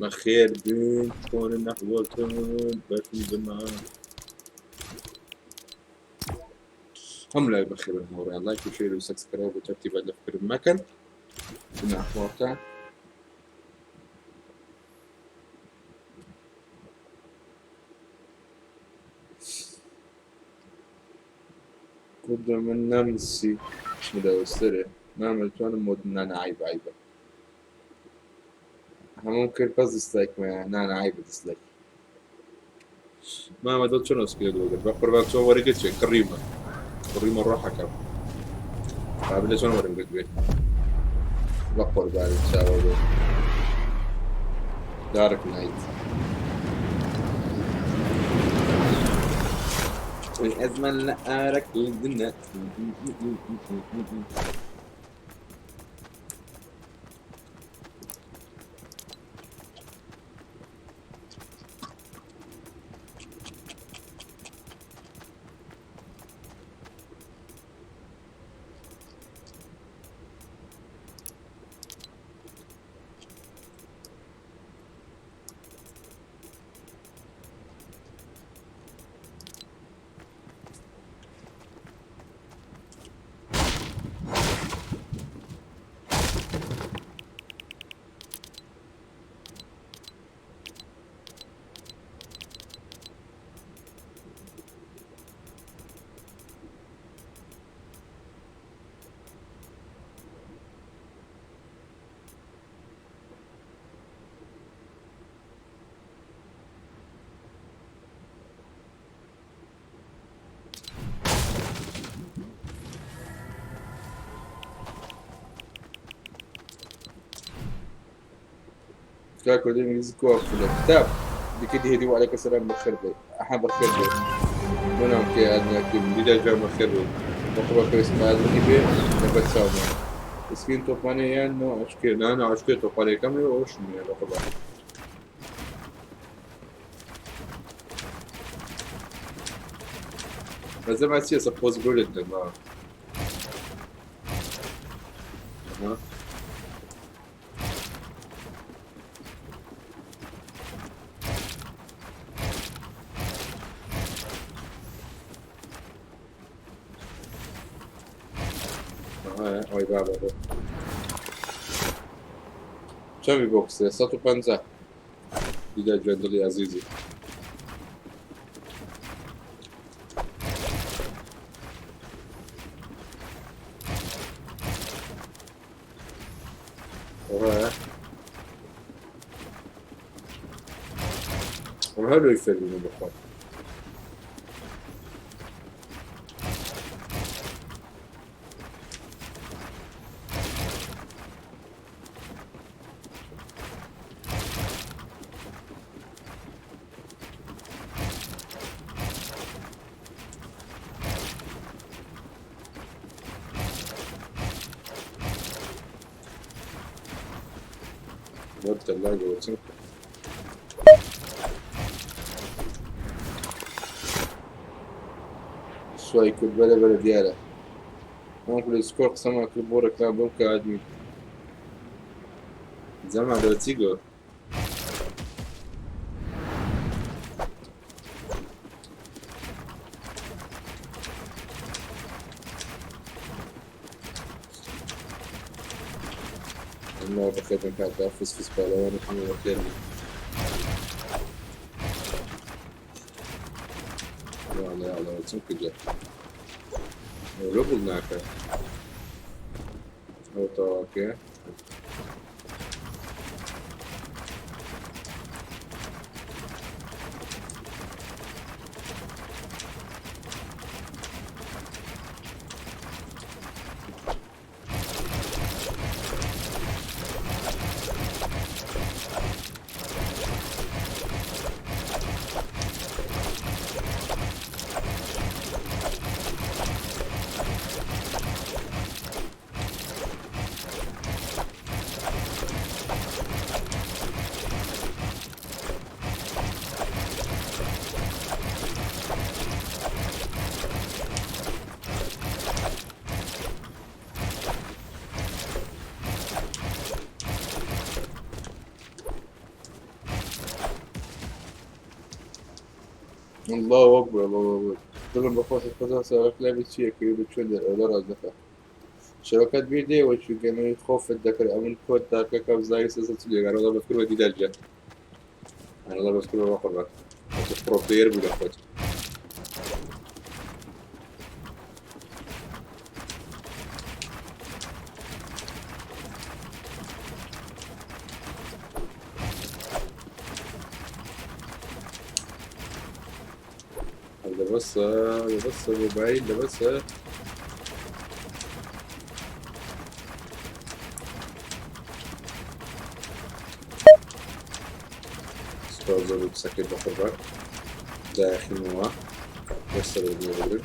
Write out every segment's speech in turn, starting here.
بخير بين تكون نحوكم باكم جماعة هم لا بخير الأمور لايك وشير وسبسكرايب وترتيب على في المكان كنا أخواتها كنت من نمسي اسمه ده وستري ما عملت أنا مود إن أنا عيبة ممكن بس ديسلايك ما أنا عيبة ديسلايك ما دوت شنو سكيل دوغر بقر بقى شو ورقة شيء كريمة الروحة كم قابل شنو ورقة بيه بقر بعد إن شاء الله دارك نايت والأزمة لأرك الدنيا كاكو دي ميزكو في الكتاب بكده هدي وعليك السلام بخير بي أحب بخير بي منهم كي أدنى كي بداية جاء بخير بي بقرأ كريس بعد نيبي نبت سامي اسكين توباني يعني أشكي أنا أشكي توباني كامل وش مني بقرأ بس ما تصير suppose bullet لما oj baba to. Czemu boksy? Co tu pędza? Widać wędrli Azizi. وهلو يفرقوا بخار وقت اللاجة وتسنك شوي كل بلا دياله ممكن السكور قسمها كل بورا كان بمكة عادي زمان دو تيجو ما بخيت من كانت فسفس بالوان وكمية وكيرني يلا تسنك جاء ولو ناكا اوكي الله أكبر الله أكبر. ظلم بخوص القصص وأكلام تشيك يبتشون الأولار الدفع شبكات بيدي وشو كانوا يخوف الذكر أمن كود تاركا كابزاي سلسلة أنا والله بذكر ودي درجة أنا والله بذكر وقربك برو بلاير بلا خوت لبس موبايل لبس استوزر بسكت بخربك داخل نواه يسر الدنيا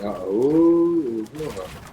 اوه نوها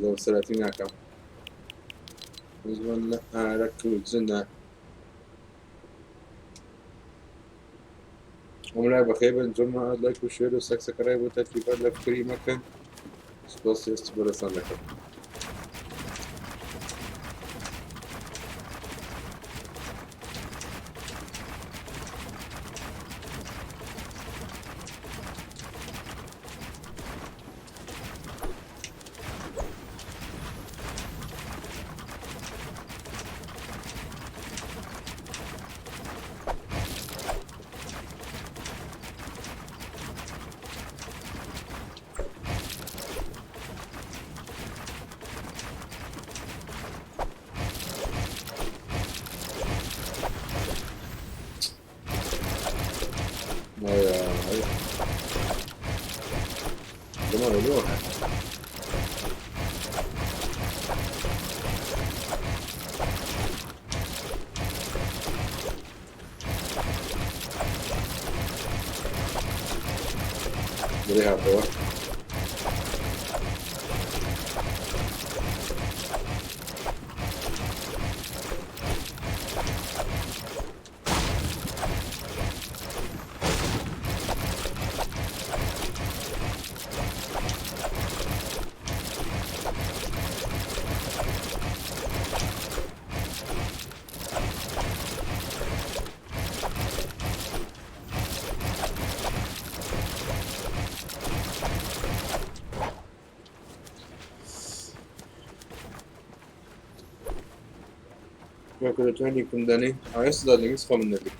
لو سرعتي معكم وزن ركب زنا وملعب بخيبة نجمع لايك وشير وسكسكرايب وتتليفات لفكري مكان سباس يستبر لكم Really hard door. ما كنت تعني كنداني عايز ده اللي مسخة من النبي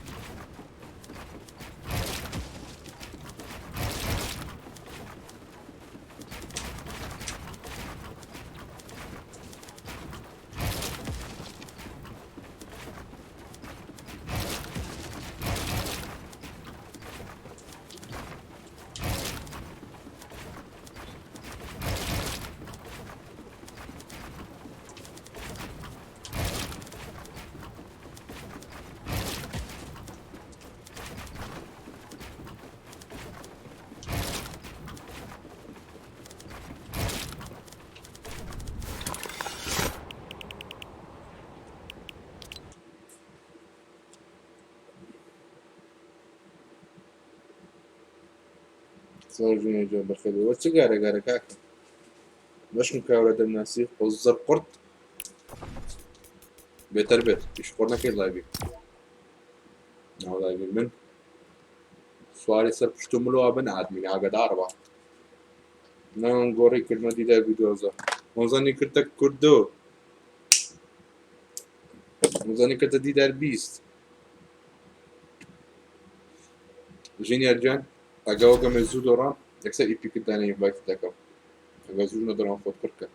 زوجين جو بخير وتجارة قارة كاك باش مكاورة الناسي وزر قرط بيتر بيت يشقرنا كي لايبي نعو لايبي من سواری سەر پشت و ملۆوە بن ئادمین ئاگادار بە ناوم گۆڕی کردمە دیدە ویدۆزە مۆزانی کردە کوردۆ مۆزانی کردە دیدار بیست ژینیار جان ئەگەوە گەمە زوو دۆڕام یەکسەر ئیپیکردانە ئینڤایت دەکەم ئەگە زوو نەدۆڕام خۆت کردکە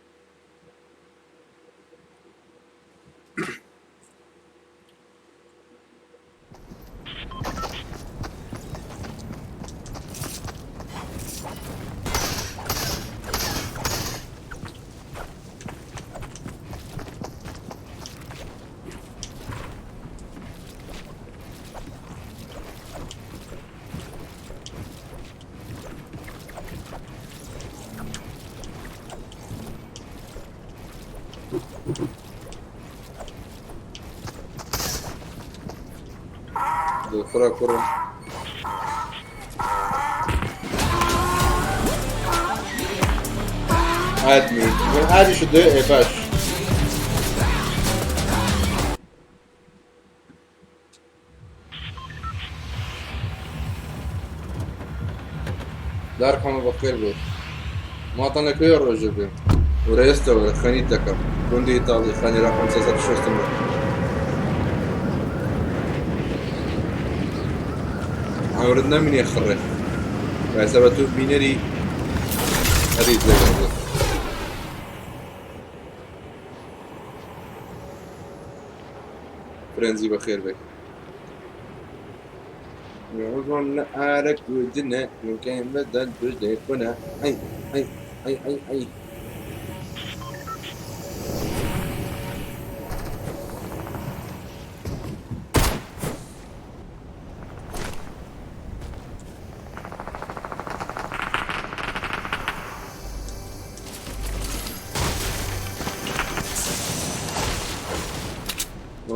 دخرا كرة عادي عادي شو ده باش داركم بخير بيت ما طلع كل الرجل بيت ورئيسته ولا خانيتك كوندي ايطالي خاني رقم 6 وردنا من يخرج فحسبته بينري أريد زي فرنزي بخير بك يعوضون نقارك ودنا يمكن بدل بجدي كنا أي أي أي أي أي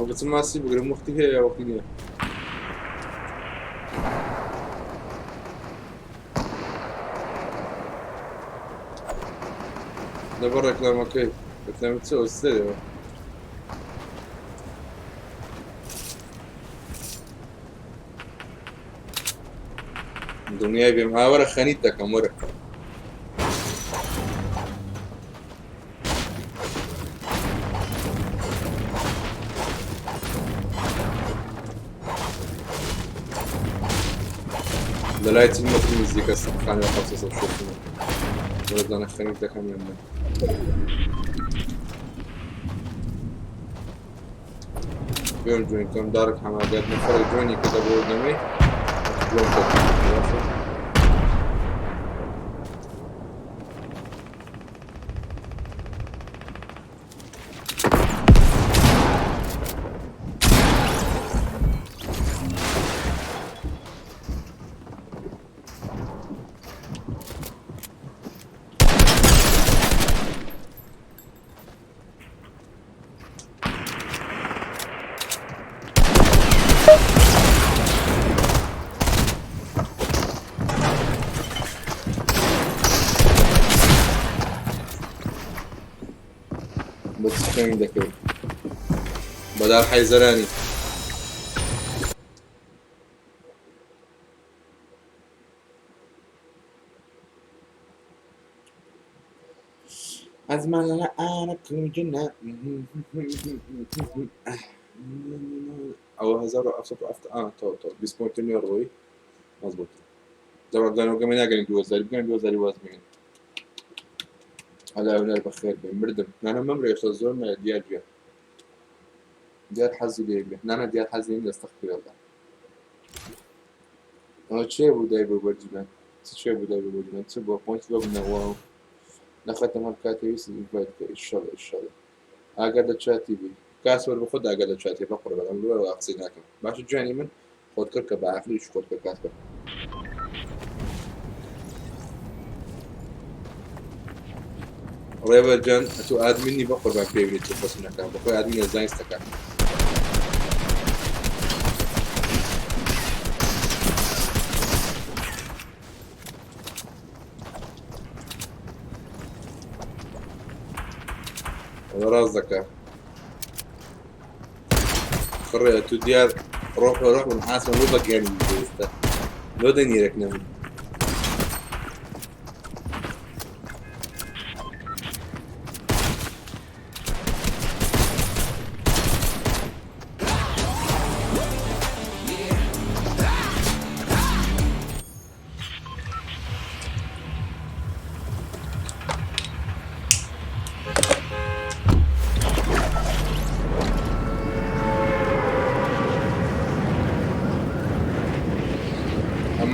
بس ما سيب غير مختي هي وقتها ده برا كلام اوكي كلام تسوي السيرة الدنيا بمحاورة خانيتك امورك دلائت المطر مزيكا السبخانة وخاصة شوفنا ولد أنا خانيتها كم يوم بيوم جوني كم دارك حماقات نفرق جوني كده بودنمي بيوم كده بس كم ذكر بدل حيزراني أزمان لا أنا كوجنا أو هزار أفسد أفت تو بسموتني روي مظبوط زمان قالوا كمان أجل دوزاري بكان دوزاري واسمين على أولاد بخير بمردم أنا ممري أشتغل زور ما ديال ديال حظي ليه أنا ديال حظي إني أستغفر الله أنا شيء بداي بوجبان شيء بداي بوجبان تبغى بوينت لو بنواو نختم هالكاتي يصير إنفايت إن شاء الله إن شاء الله أقعد شاتي بي كاسور بخد أقعد شاتي بقرب أنا لو أقصيناكم باش جاني من خد كركة بعافلي شو خد كاسور ريفر جان تو ادمني بقرب عن بيبي تشوف هناك بقول ادمني ازاي استكان راس ذكاء خريت ديال روح ونحاس مو بقى يعني لو دنيرك نمو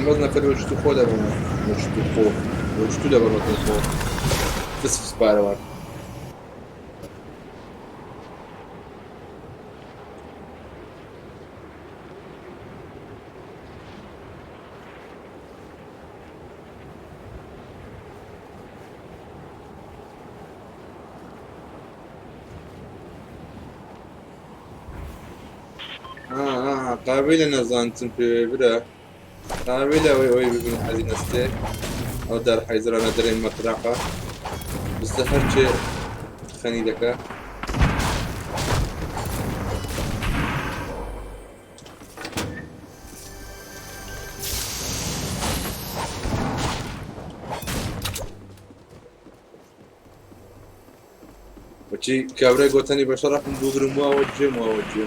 وزن كده وشتو خو ده وشتو ده برضه خو بس في سبايرال قابلنا زانتن في بدا قابلة وي ببن حزين استي او دار حيزرانا درين مطرقة بس هرچه خني دكا وچي كابري قوتاني بشرف مبودر موجه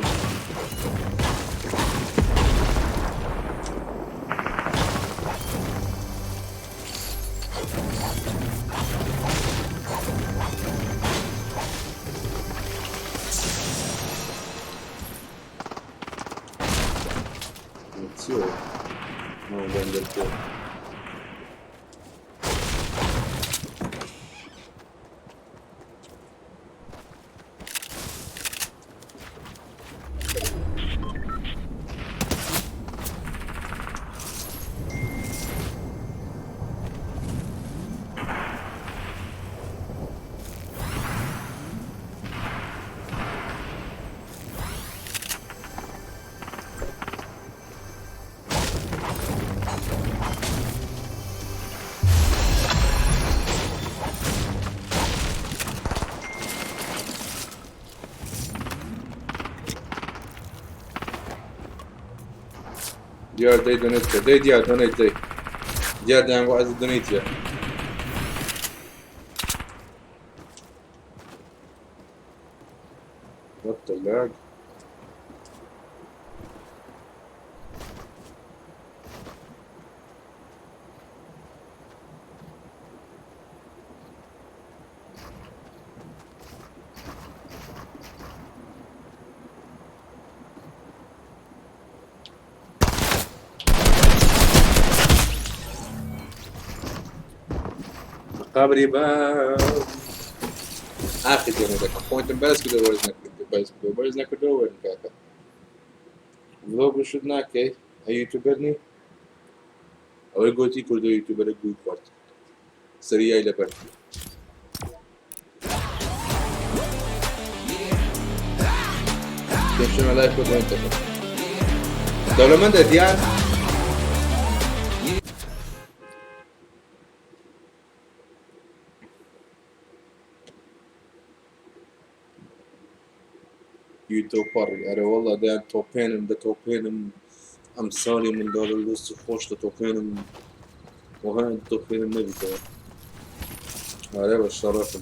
Diğer day donate day diğer donate day. Diğer day was donate ya. What the lag? قابري با آخر جمله ذاك بوينت بس كده ورزنا كده ورن كاكا فلوگ شد ناكي أي يوتيوبرني أو يقولتي كل ده يوتيوبر يقول فرد سريع إلى برد كيف شو ملاك كده أنت دولة من ده ديار يوتيوبر يعني والله ده توبينم أمثالي من دول اللص خوش توبينم وهاي توبينم نبي كمان هذا بالشرف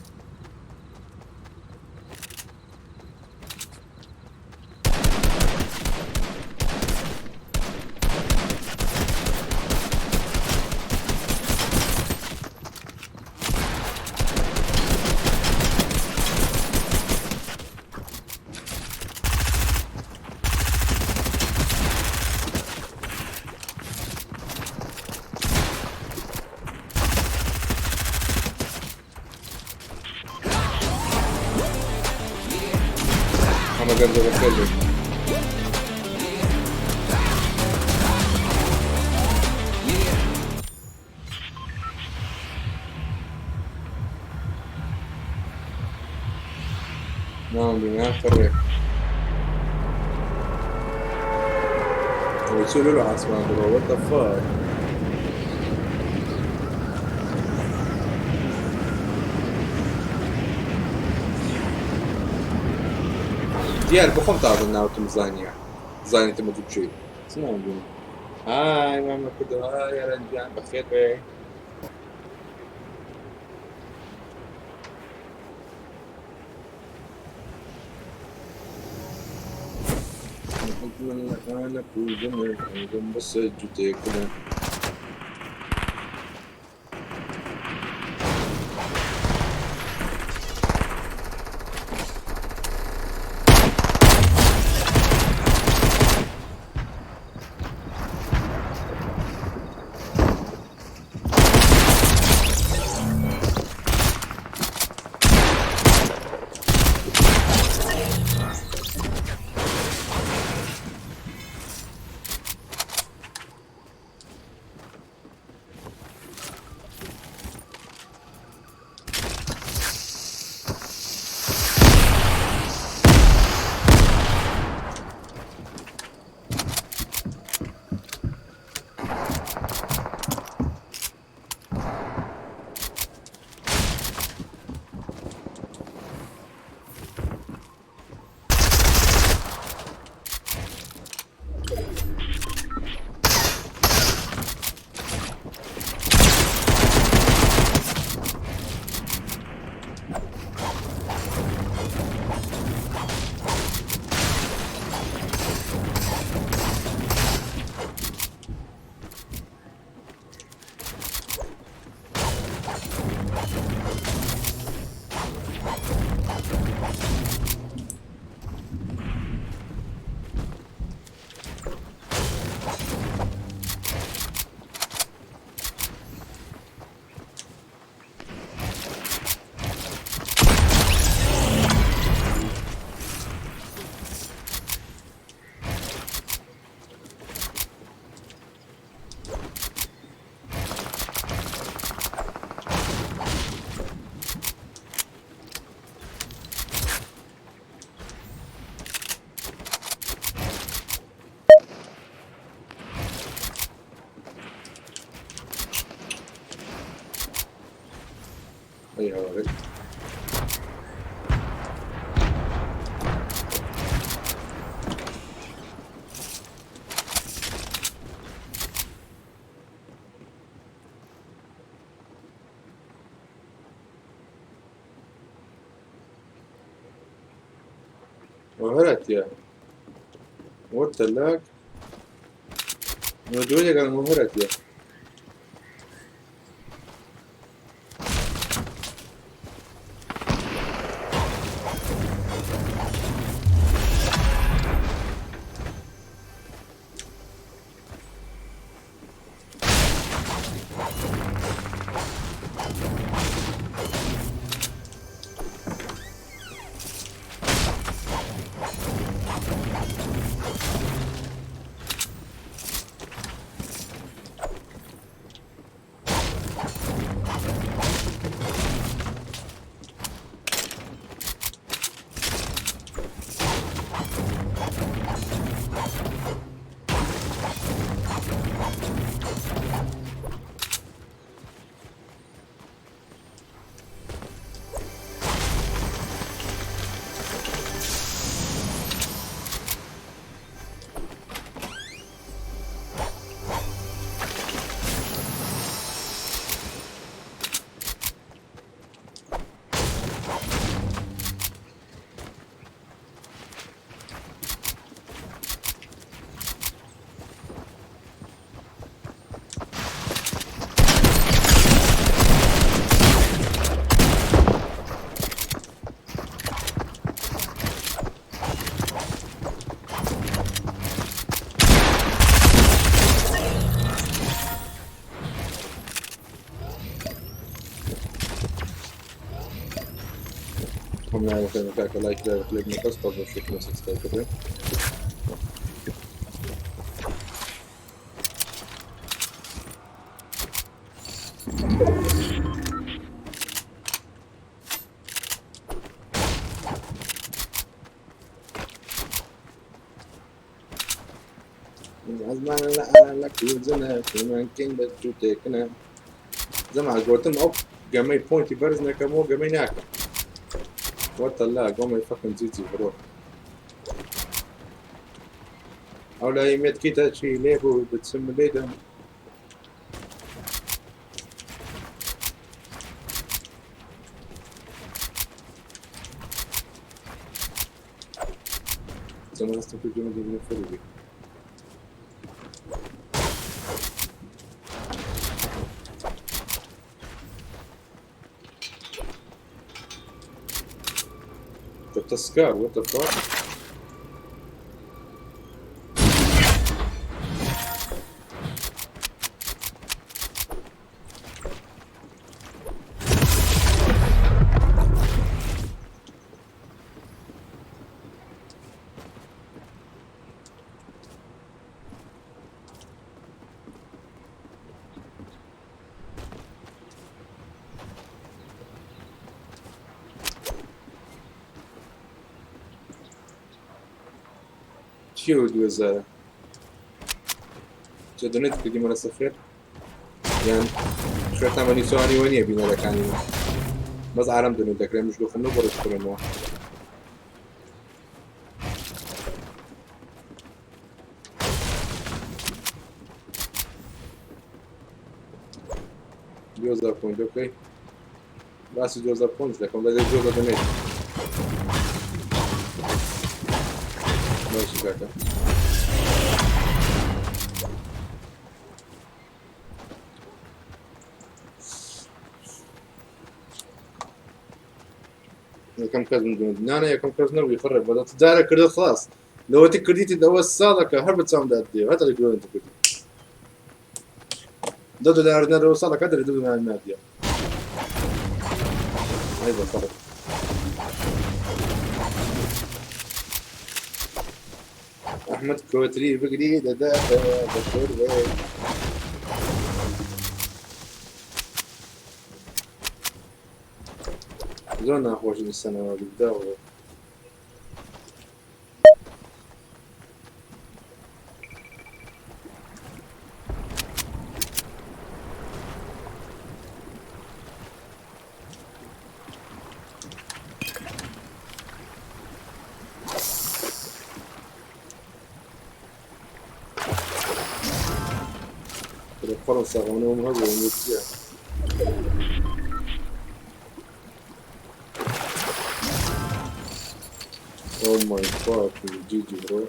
أنا قاعد بتكلم نعم بما كوريك ويسولوا له عصمان برو what the fuck diğer bu kom tarzı ne yaptım zaniye. Zaniyetim ödü şey. Sınav bunu. هاي ماما كده هاي يا رجال بخير بيه أتمنى أنا كل جمل عندهم بس جوتي كده أيها ولد وهرت يا والتلاج ودولي قال مهرت يا هم يعني كان فيك لايك ده كليك مقص طب شوف نفسك كده أزمان لا لك يوزنا في ممكن بتشوتكنا زمان قلتم أو جميع بوينتي برزنا كمو جميع ناكل وطلع قوم يفكن زيتي بروح او لا يمد كيتا شي ليبو بتسم ليدا زمان استفيد من الفريق التسكار وات ذا فاك شو الوزارة جدنت كدي مرة صفر يعني شو تعمل يسواني وين يبينا لك يعني بس عالم دنو تكلم مش دخلنا برا شكرا جوزر بوينت اوكي بس جوزر بوينت لكم بدي جوزر دنيت ماشي كاكا كم كاز من دون انا يا كم كاز نروي يخرب بدأ تدار كردت خلاص لو انت كرديتي دوا الصادق هربت سام دادي هذا اللي يقول انت كردي دودو دار نرو صادق هذا اللي دودو مع المادية ايوه فرق احمد كوتري بقري دا دكتور وين زون اخوش من السنة بالدور فرنسا ونوم هذا ونرجع Oh my fuck, GG bro.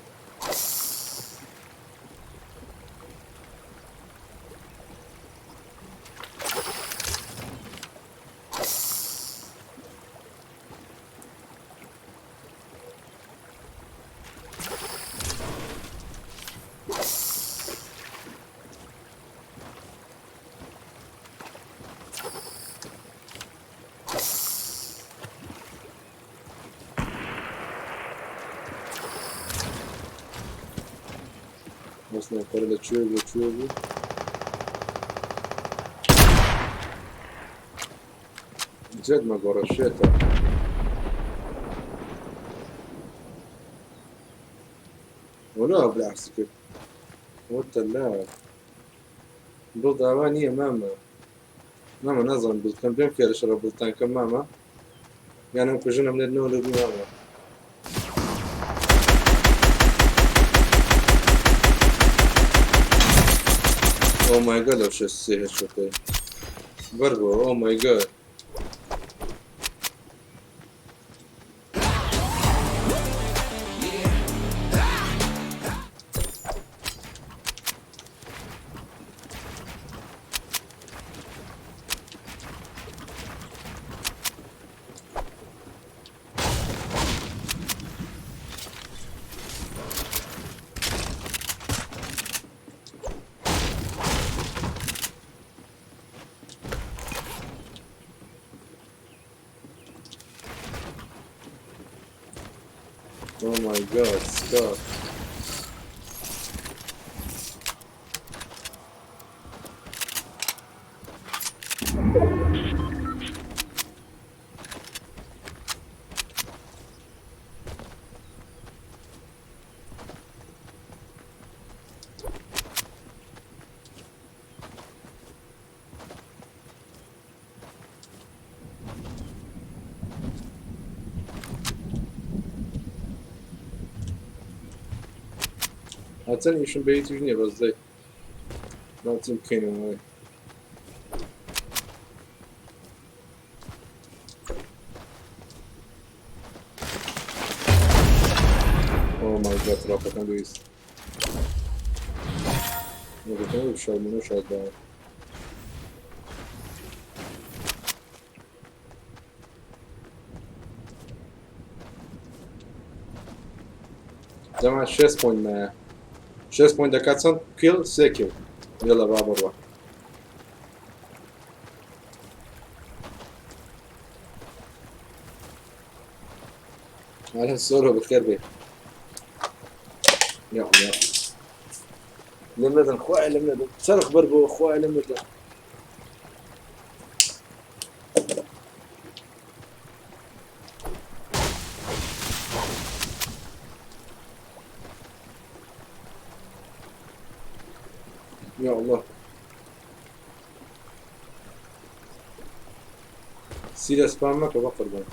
بس نقدر تشوفوا جد ما قرشيته ولا بالعكس كيف قلت لا بلد اوانية ماما نظم كان بيمكن اشرب بلتان كم ماما يعني ممكن جنا من النول دي ماما Oh my god, I've just seen it, Shopee. Virgo, oh my god. Oh my god, stop. هاتن ایشون به هیچ نیه باز دی ناتیم کنیم Oh my god, troca quando isso. Não vou ter o chão, não chão da. Zaman 6 point ما 6 point da kaçan kill 8. يلا بابا روح. على الصورة بخير بيه. يا لمدن خويا لمدن صرخ بربو خويا لمدن يا الله سيدا سبامك وبقر بان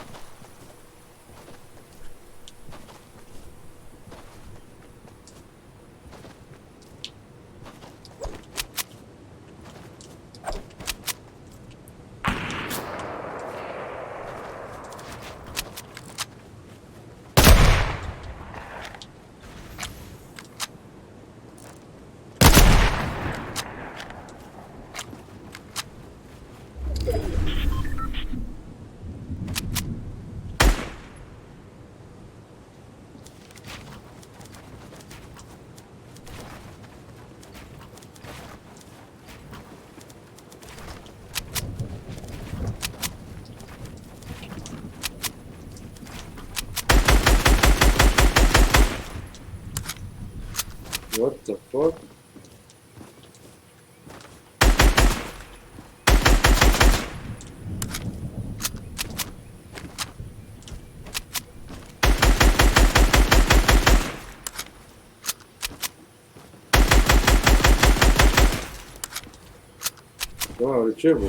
What the fuck? Wow, ce bu?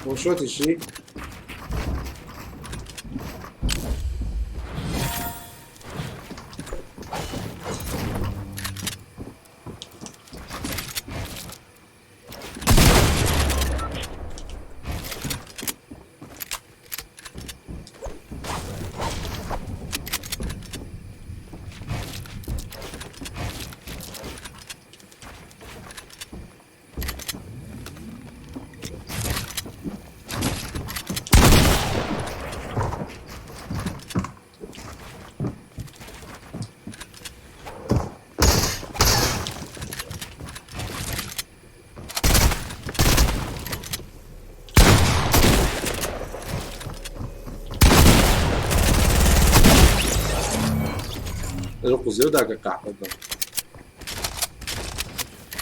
وشو تشي؟ القوزيو داك قاعد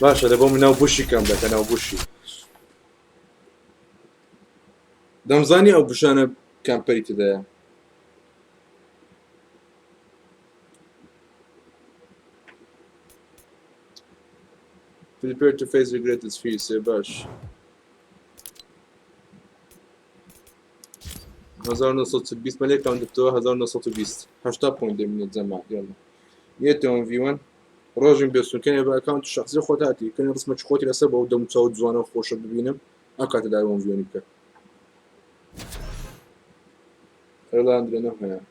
باشا دابا مناو بوشي كاملة انا بوشي دمزاني او بشانه كامبري تدا prepare to face regret is fear سي باش 1920 ملك كان دكتور 1920 80 بوينت من الزمان يلا يتون في 1 روجن بيسون كان يبقى اكونت الشخصي خوتاتي كان رسمه خوتي لسبب او دم تصاود زوانه خوش ببينم اكات دايون في 1 يلا عندنا هنا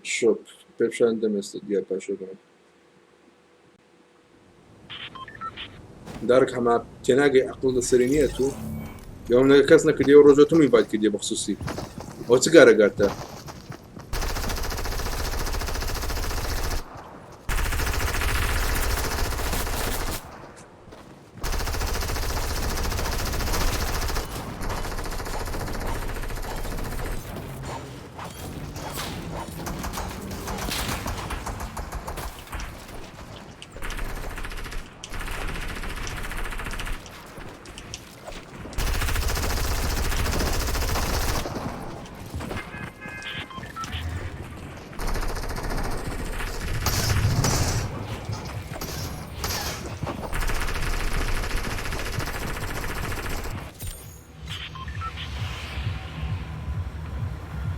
شوب بيبشان دمست ديال باشا دارك هما تناقي عقل سرينيتو يوم نكسنا كديو روجوتو مي بعد كديو بخصوصي او تقارا قارتا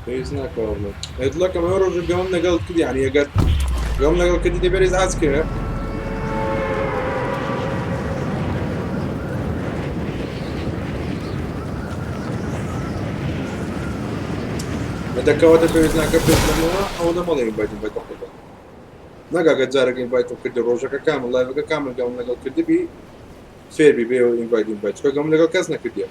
پێویست ناکەوە بڵێ هێدڵەکەم ئەو ڕۆژە گەڵم لەگەڵ کرد یعنی ئەگەر گەڵم لەگەڵ کردی دەبێت ئاز کرد دەکەواتە پێویست ناکە پێ لەمەوە ئەوە نەمەڵێ ئینڤایتم بێتە خۆتە ناگاگە جارێک ئینڤایتم کردی ڕۆژەکە کامل لایڤەکە کامل گەڵم لەگەڵ کردبی فێربی بێ و ئینڤایتم بێت چکە گەڵم لەگەڵ کەس نەکردیە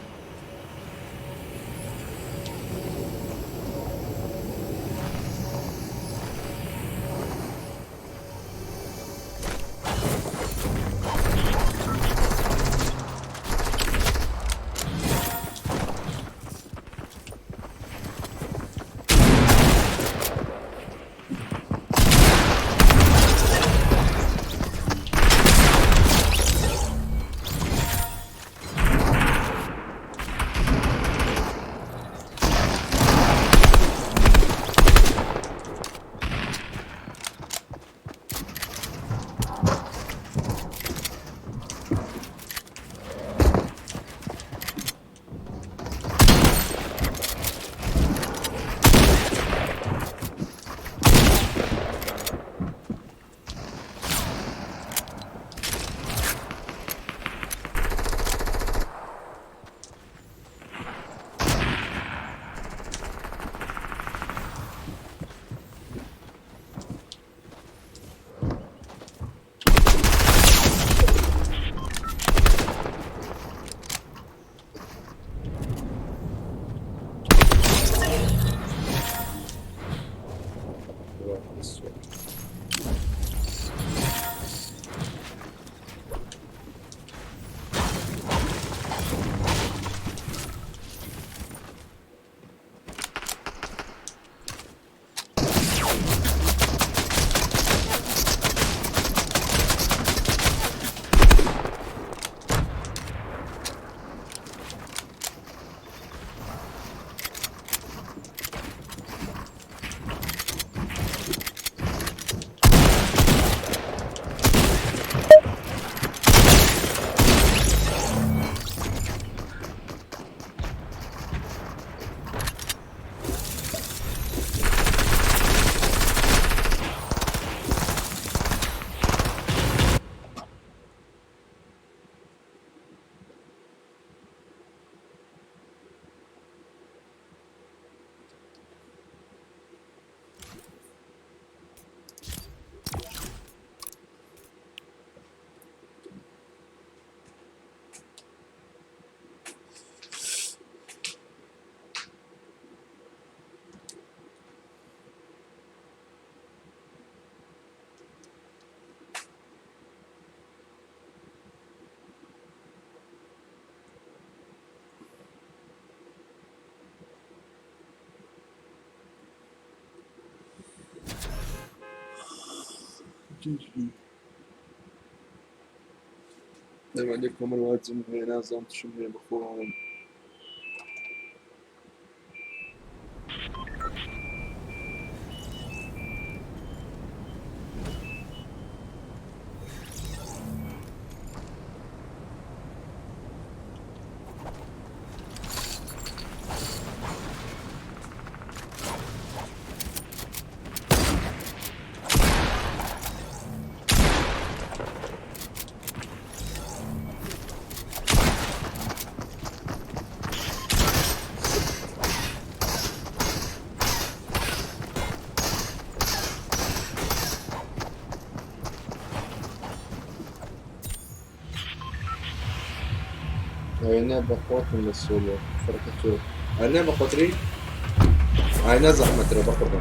السلام عليكم الواتم نازم تشمي بخوهم أنا بخوت من السولو فرقته أنا بخوتري أنا زحمة ترى بخوتها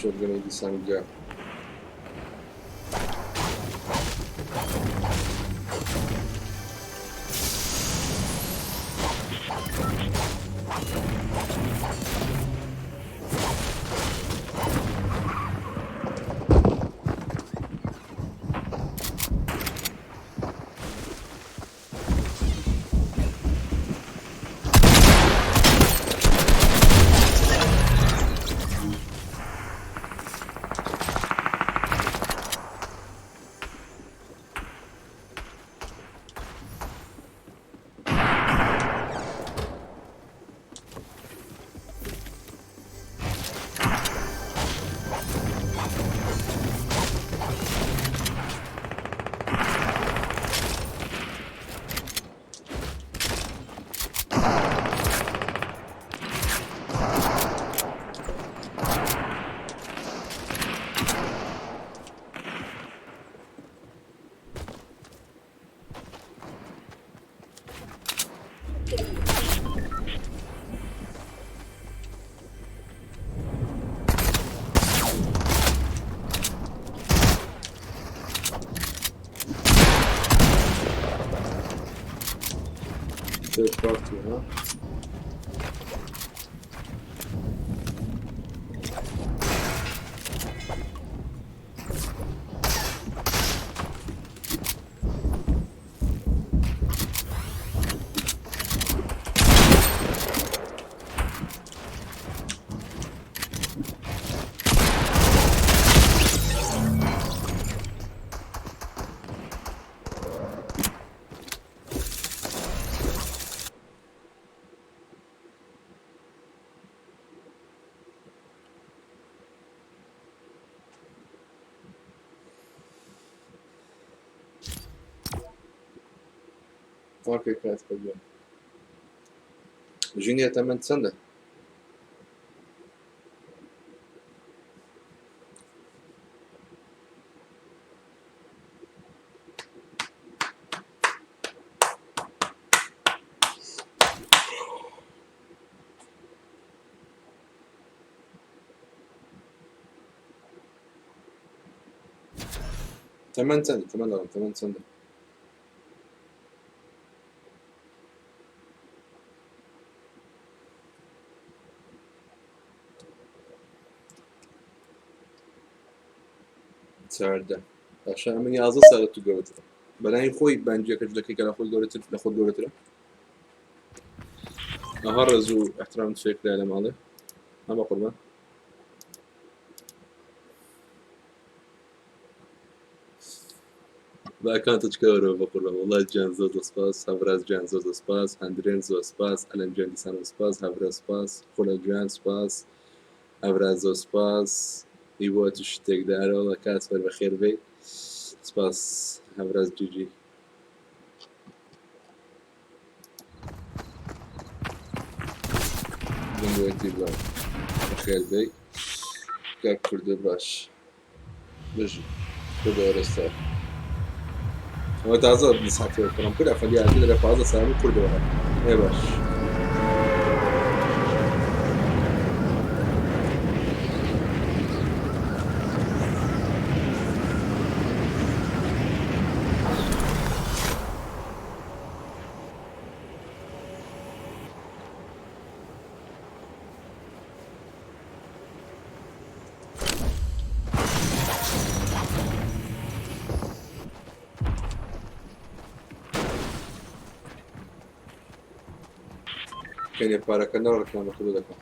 شغل دي سانجا بارتي ها اوكي كانت كذا جيني 8 سنة ثمان سنة سارده عشان من يازە سارت تو گەورەترە بەلای خۆی بەنجەکەش دەکەی کە لە خۆی گەورەتر لە خۆت گەورەترە ئەها ڕێز و احترام سوێکرا لە ماڵێ هەمە قوربان باکانتە چکەوەرەوە بە قوربان وەڵای گیان زۆر دەسپاس هەڤراز گیان زۆر دەسپاس هەندرێن زۆر سپاس ئەلەم گیان دیسان سپاس هەڤرا سپاس خۆلە گویان سپاس هەڤراز زۆر سپاس هیوا تو شتێکدارەوە کات بەر بەخێر بێ سپاس هەڤراز جوجی بنوێتی بڵاو بەخێر بێ کاک کوردە باش بژی کوردە ئەرەستا ئەوە تازە نسحەتەوە کڕم کرد ئەفەلیاتی لە پازە سامی کوردەوە ئێ باش كان پارەکە نەڕکەمە خودۆ دەکەم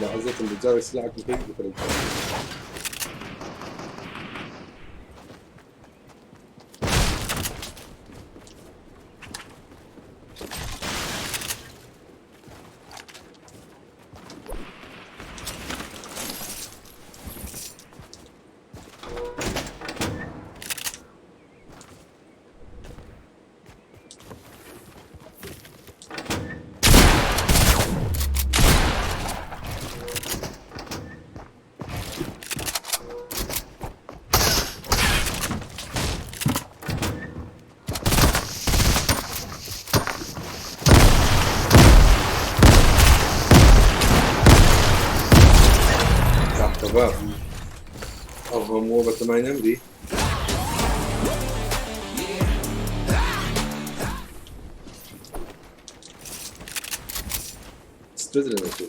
لحظات اللي تجاري سلاحك وكيف بكرة شباب أفهم هو بتمعين أمري استدرنا شو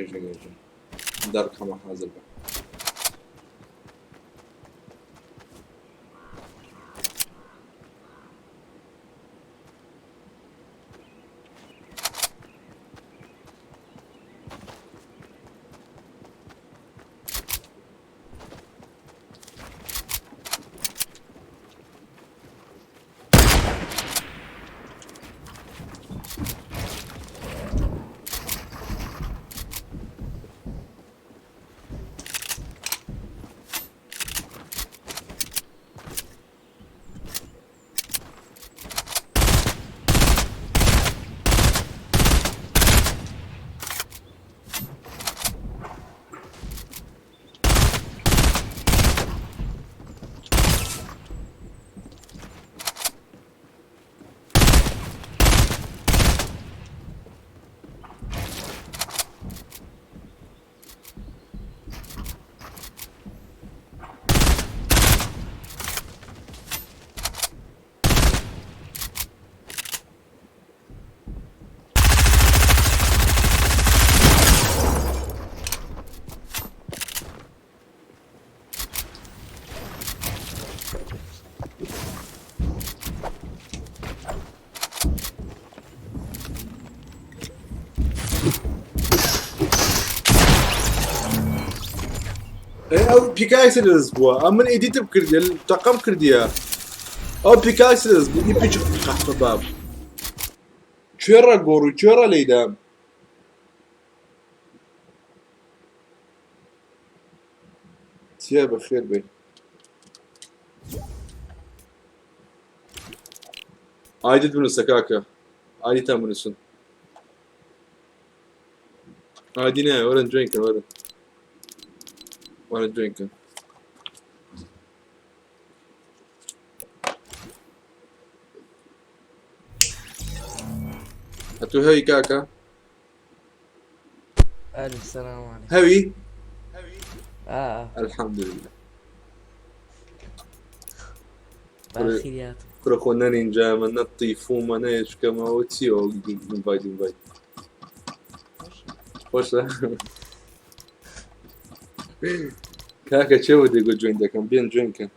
كيجي دارك كما حاضر او بيكاكس الاسبوع من ايديت بكردي الطاقم كرديها او بيكاكس الاسبوع يبيج قحط باب چرا گورو چرا لیدم سيا بخير بي عايدت من السكاكة عايدت من السن عايدين ورن درينك ورن درينك هاتو هاي كاكا ألف سلام عليكم. هاوي الحمد لله بخيرات كرخونا نينجا من الطيفوما نيش كما وتسيو انفايت خوش كاكا شو بدي يقول جوين ده كان بين جوين كان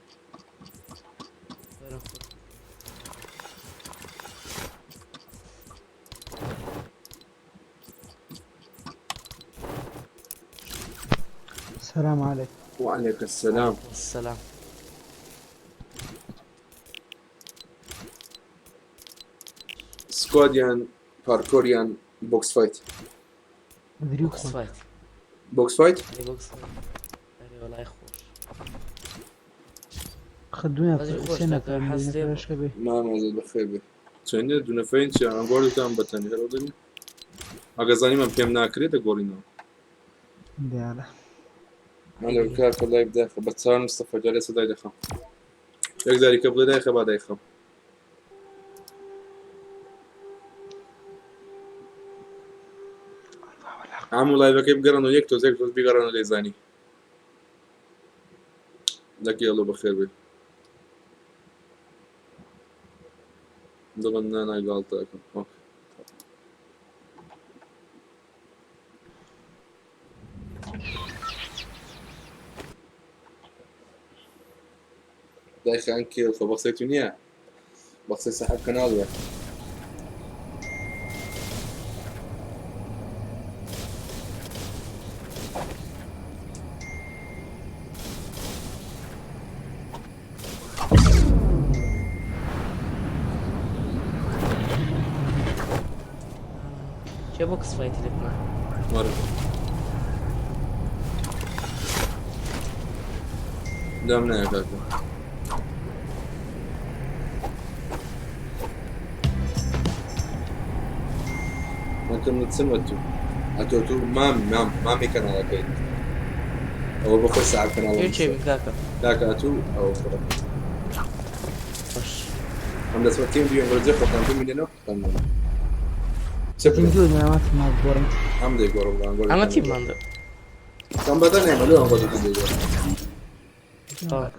السلام عليكم. وعليك السلام. السلام. سكواديان باركوريان بوكس فايت. بوكس فايت. بوكس فايت؟ بوكس فايت. والله يخوش. خدونا سنة ما زاد بخير به. چنده دونه فین چی الان گوری کم بتنی هر ودنی. اگه زنی من پیم نکرده تا گوری نه. دیاره. من لو کار کلای بده خب بتصار مصطفى جالس دای دخم. یک ذری کبل دای خب دای خم. عمو لایو که بگرن و یک توز بگرن و لیزانی. لکی الله بخیر به. ضمن انا غلطة اوكي دايخ انكي فبصيتونيا بصيت سحب كنال چه بوكس فايت لبنا؟ مرة دامنا يا كاكا ممكن نتسمتو اتوتو مامي كان على كيد او بخش على القناة كيف شيء كاكا اتو او فرق خش عند اسمتين بيوم رزق وكان في مننا كان Tinggal nama sama goreng. Amde gorong. أنا تيم ماندو. Kan badan yang malu angkot itu dia. Oh.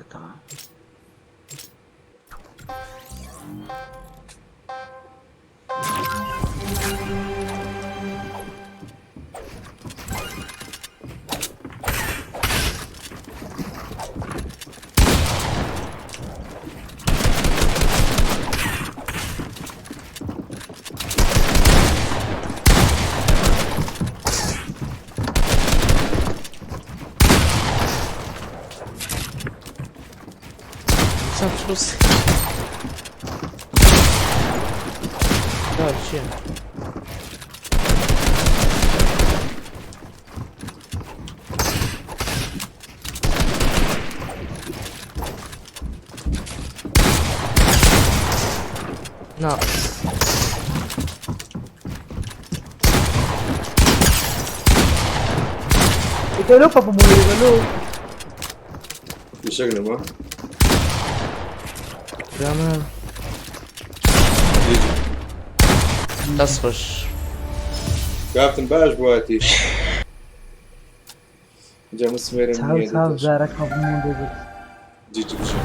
بص لا شيء ناقص قالوا بابا مو قالوا بشكل ما تمام يجي اصفر كابتن باش بواتي جا مسمير تعال زارك بابا مو قالوا جيجي بشكل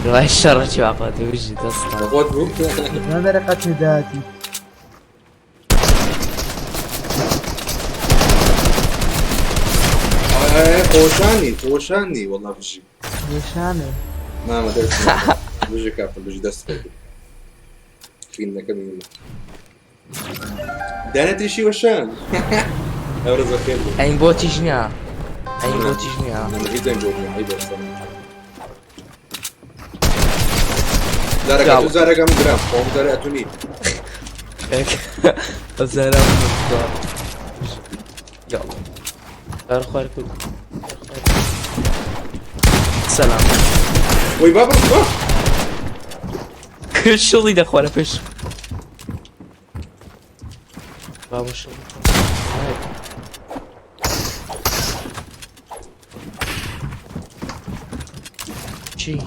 والله الشر شو عقدي وجهي تصطاد اخوات بوك هذا رقتني ذاتي خوشاني والله بجي ليش انا ما درت بجي كابتن بجي دست كده فينا كمين دانتي شي وشان ابرز خير این بوتیش نیا این بوتیش نیا انا مفيد زين جوجو هيدا الصراحه زارك زارك ام جرام قوم زارك اتوني زارم مستوى يلا دار خوار كل سلام وي بابا كل شغلي ده خوار فيش بابا شغل شي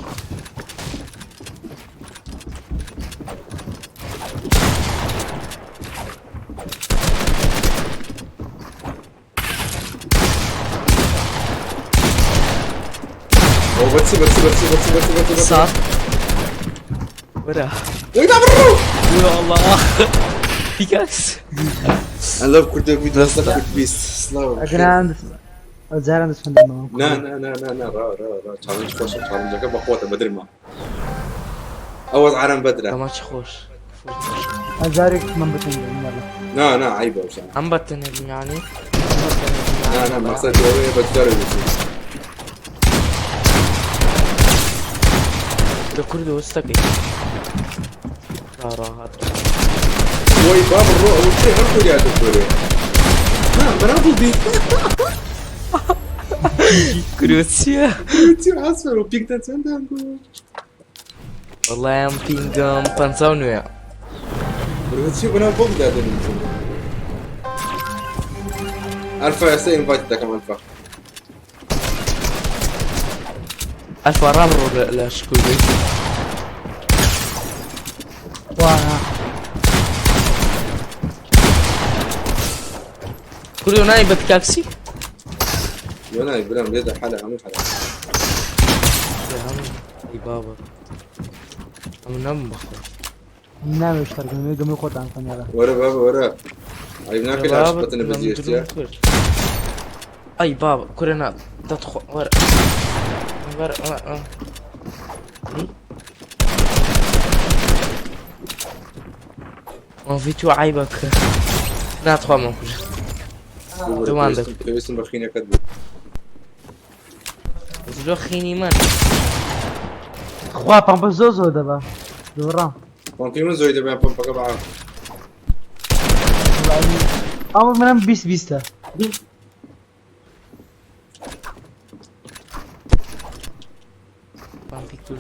بس صار ورا وي بابا يا الله بيكاس I love KURD-BEAST سلاو اجراند زارند فندم نا را تشالنج خوش تشالنج كه بقوته بدري ما اول عالم بدره كمان خوش زارك من بتنجم والله نا عيبه وش عم بتنب يعني لا مقصد جوي بدر ده كرد وسطك راحت وي باب الروح اول شيء غير يا دكتور برافو بيك كروسيا كروسيا اصفر وبيك ده عندك والله يا بينغام بانساونيا كروسيا بنا فوق ده الفا يا سين فايت ده كمان الفا الفا رامرو لا شكوبي وانا كوريو نايبة كاكسي يونا يبرم بيد حالة عمي حالة يا عم اي بابا عم نام بخور نعم اشترك ميجا قطع عن قناة ورا بابا ورا عيبناك العشبة بزيش يا اي بابا كورينا تدخل ورا ورا ما فيتو عيبك لا تخوى من كل عندك اسم بخينة كدب زلو خيني من خوا بامبا زوزو دابا دورا ممكن من زويدة بين بمبكا بعض امر منام بيستا بامبي كل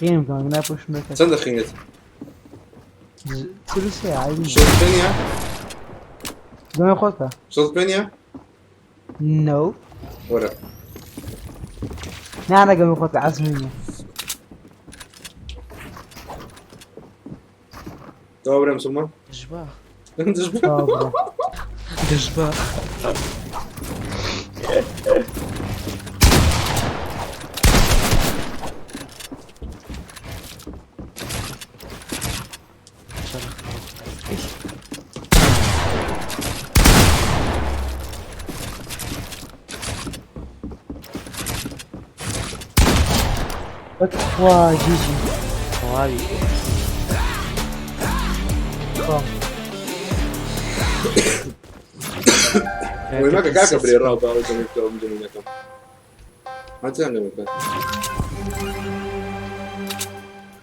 خيم كمان نابوش مكان صندق خينة ثلثي عادي شوط بنيا دون خطة شوط بنيا نو ورا نانا قبل خطة عزمية دابر مسمى دجباه دجبه دجباه بتخوا جيجي خوابي خام وما كاكا بري الرابع وجميلكم جميلكم ما تسلم لك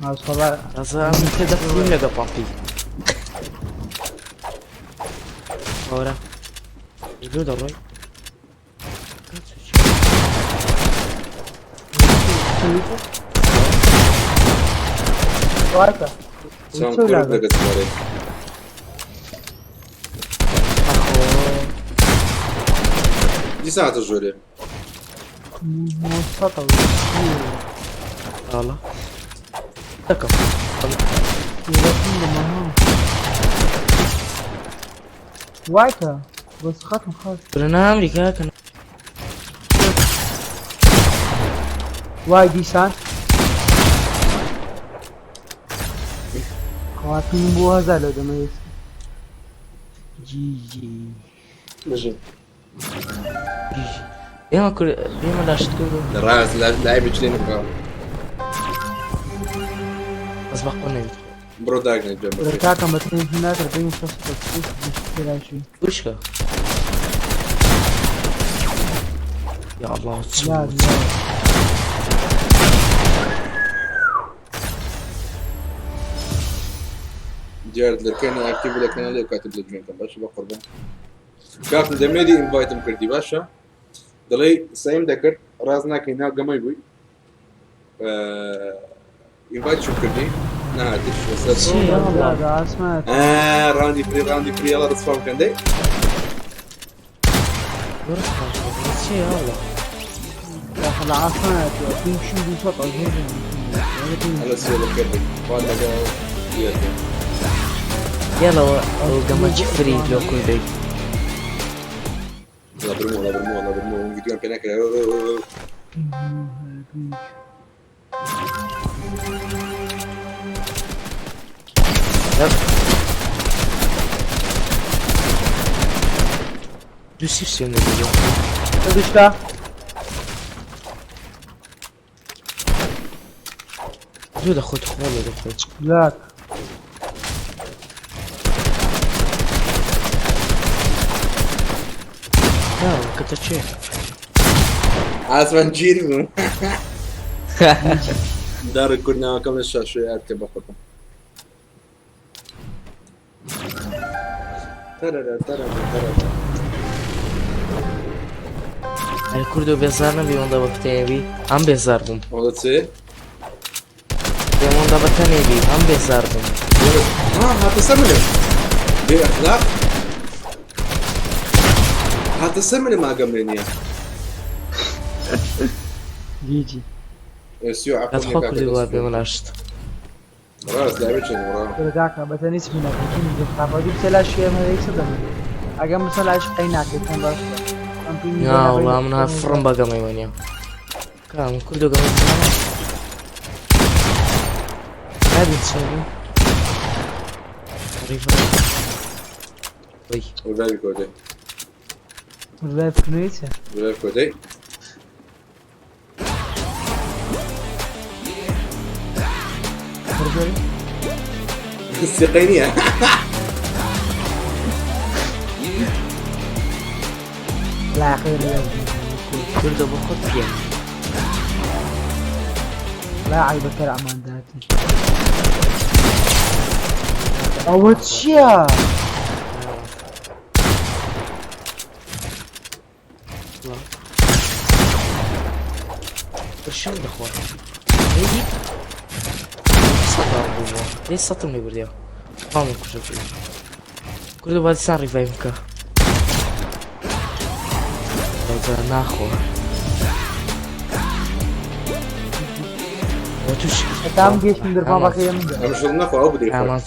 ما صبر رزا من كده فين لقى بابي ورا جدود الروي وايكا سلام كورك لك سماري دي ساعة الجولة موسطة والله تكم وايكا بس ختم خلاص برنامج كان واي دي سان خواتين بوها زالو دميس جي جي ماشي ديما كل ديما لا شتقولوا الراس لاعب جلين بقى أسبق قلنا برو داغني جنب ركاكا متنين هناك ربين فصل تكسيس مشكلة شوي وشكا يا الله لا تسوي لا جارد لكن اكتب لك انا لو كاتب لك جوين باشا بقربان كابتن دميدي انفايت مكردي باشا دلي سايم دكر رازنا كينا قمي بوي انفايت شو كردي نهاتش وصلت لا لا اسمع راندي فري يلا رصفام كان دي شيء يا الله يا خلا عفانات في شو بيصط على السؤال كردي ولا جاو يلا وقام جفري لو كل دي لا برمو فيديو كان هناك دوسي في سنة دي تدشتا زود اخوت خوالي اخوت لا لا كنت شيء عاصمان جيري دار كنا كم الشاشات كبقطة ترى الكردو بيزارنا بيوندا وقتين بي هم بيزارهم والله تصير بيوندا وقتين بي هم بيزارهم هتسمني دي اخلاق هتسمني ما قمني جيجي سيو لا عقلني تخوك لي وابي مناشت راس لعبتش وراه ركاكا بتنيس من الحين بتخاف دي بسلا شيء ما ليس دم اجا مثلا ايش قيناك كان بس يا والله منها فرن بقى ما يونيا كان كردو قام هذه تسوي ريفر وي وذاك كودي الفيف كنيسة وذاك كودي برجري السقينية لا خير كردو بخط فيها لا عيب كلام عن ذاتي أول شيء برشان دخوات هيدي سطر بوا ليش سطر مي برديا قاموا كردو فيه كردو بعد سان ريفايفكا بزا ناخو وتوش تام جيش من دربان باقي من ده أنا مش ناخذ أو بدي امان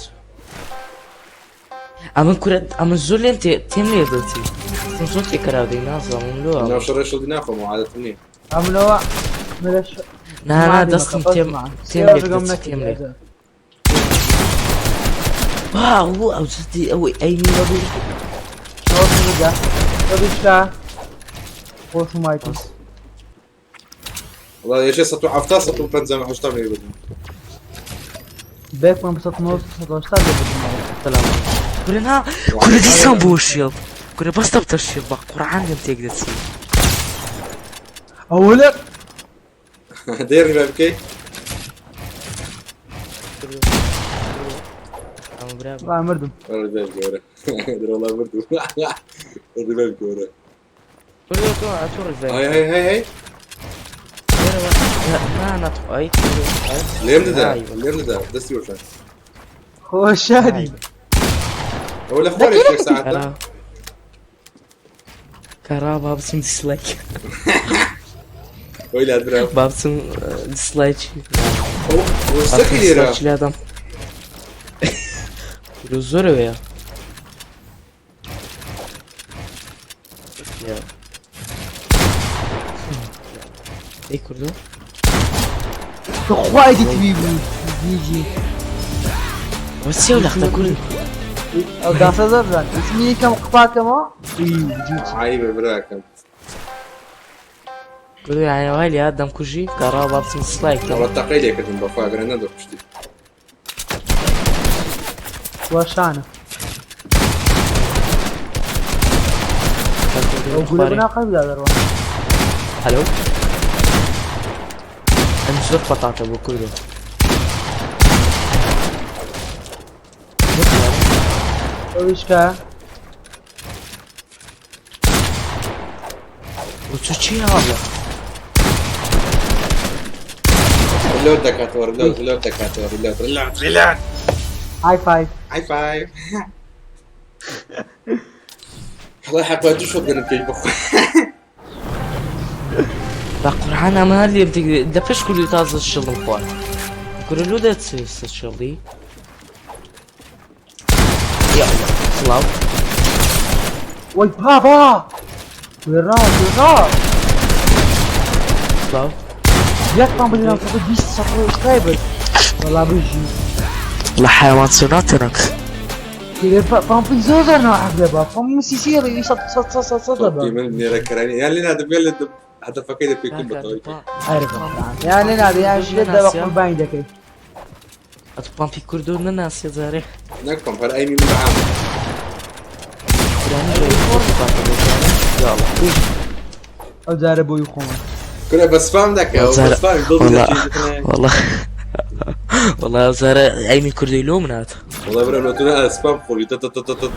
امان كرد امان زولي انت تملي دوتي تمسوتي كرادي نازا من أنا لو مش رئيس بدي ناخذ معادلة مني عملوا ملش نا دستم تملي واو او زدي او اي ميلادي شو ده تدشتا وش مايتس والله يا شيء سطو عفتا سطو بنزم حشتم لي بدون بيك من بسط نص بسط اشتاق سلام كلنا كل دي سامبو الشيلد كل بس تبت الشيلد قرعان يوم تقدر تسوي اولا ديرني بابكي مردم والله بابكي ورا والله برضو والله بابكي ورا كله تو اتور هاي ما انا اي ليه ده دستي وش هو شادي ولا اخواني كيف ساعتها كرا بابسم ديسلايك ويلي ادرا بابسم ديسلايك وستكيرا لا دام زور ويا ايه كردو اخوي دي تبيبي يجي بس يا ولد كل او دافع زرزان اسمي كم قطع كما يجي عيب براكم كل يعني ويلي ادم كوجي كرا بابسم ديسلايك والله تقيلي كنت بفا غرينا پشتی وشانه اقول بنا قبل هذا الروح الو انزل بطاطا بكله ايش كان وتشي هذا اللود دكاتور اللود دكاتور اللود هاي فايف هاي فايف الله حق وادو شو بدنا نكيف بخو بقرحان اما اللي بدك دفش كل تاز الشغل الخوان كل له ده الشغلي يا الله سلام وي بابا ويراه سلام يا طعم بلنا فوق بيست صفر سكايبر والله بيجي والله حيوان سناترك كده بامبي زوزر نوع حبيبا فم سيسير يصط من نيركراني يعني لنا هذا بيل هذا فكيد بيكون بطوي عارف يعني هذا يا شد بقول باين دكي اتبان في كردون الناس يا زاري نكم فر اي من عام يا الله او زاربو يخون كنا بس فاهم ذاك بس فاهم والله والله زاري عيني كردي لومنات والله برا لو تنا سبام خولي تت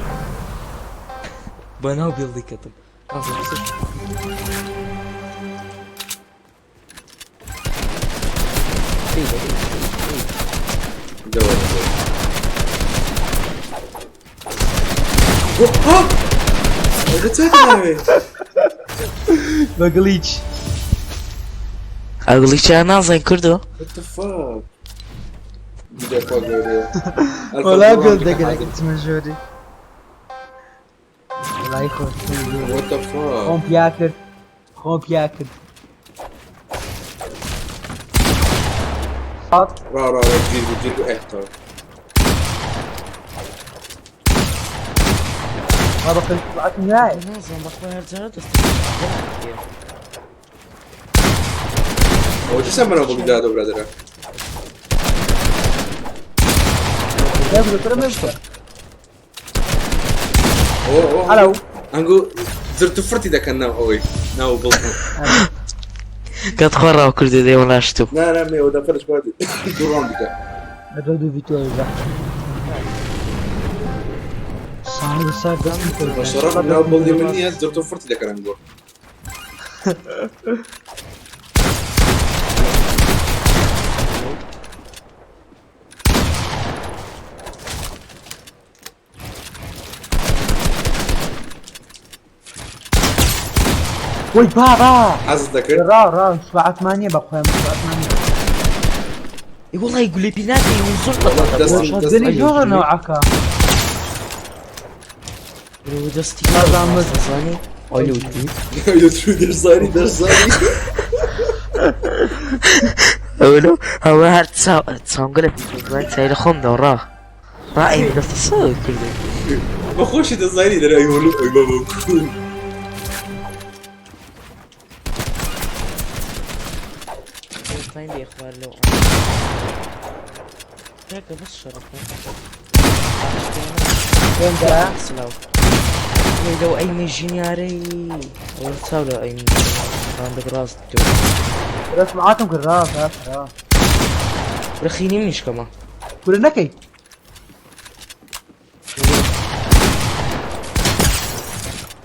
بناو بيلدي كتب بقليتش اقول لك انا زين كردو What the fuck بدي افكر ولا بيلدك انت مجوري والله يخوف What the fuck خوم بياكل خوم بياكل حط را جيبوا احتر ما بقول طلعت معي نازل بخويا رجعت هو شو سمنا ابو جداد برادر لا بقول ترى ما يمشي اوه الو انقول زرت فرتي ذاك النوع اوي ناو بلطو قد خرا كردي دي ولا شتو لا مي ودا فرش بادي دوران بك ردوا فيتو ذا صار صار ده شرف ناو بلدي مني زرت فرتي ذاك النوع وي بابا حاسس ذاكر را 7-8 بقى 7-8 اي والله يقول لي بيناتي ونزلت شدني جوه نوعك ودستي هذا عمد ثاني اولو درزاني اولو هو هاد تسانقلت زين سايل خم دوراه رأي من التصوير كله ما خوش درزاني درا يقولوا اي بابا خاين لي اخبار لو هيك بس شرف وين ده؟ سلاو لو اي مجنياري ولا اي عندك راس بس معاكم كراس ها رخيني مش كمان كلنا كي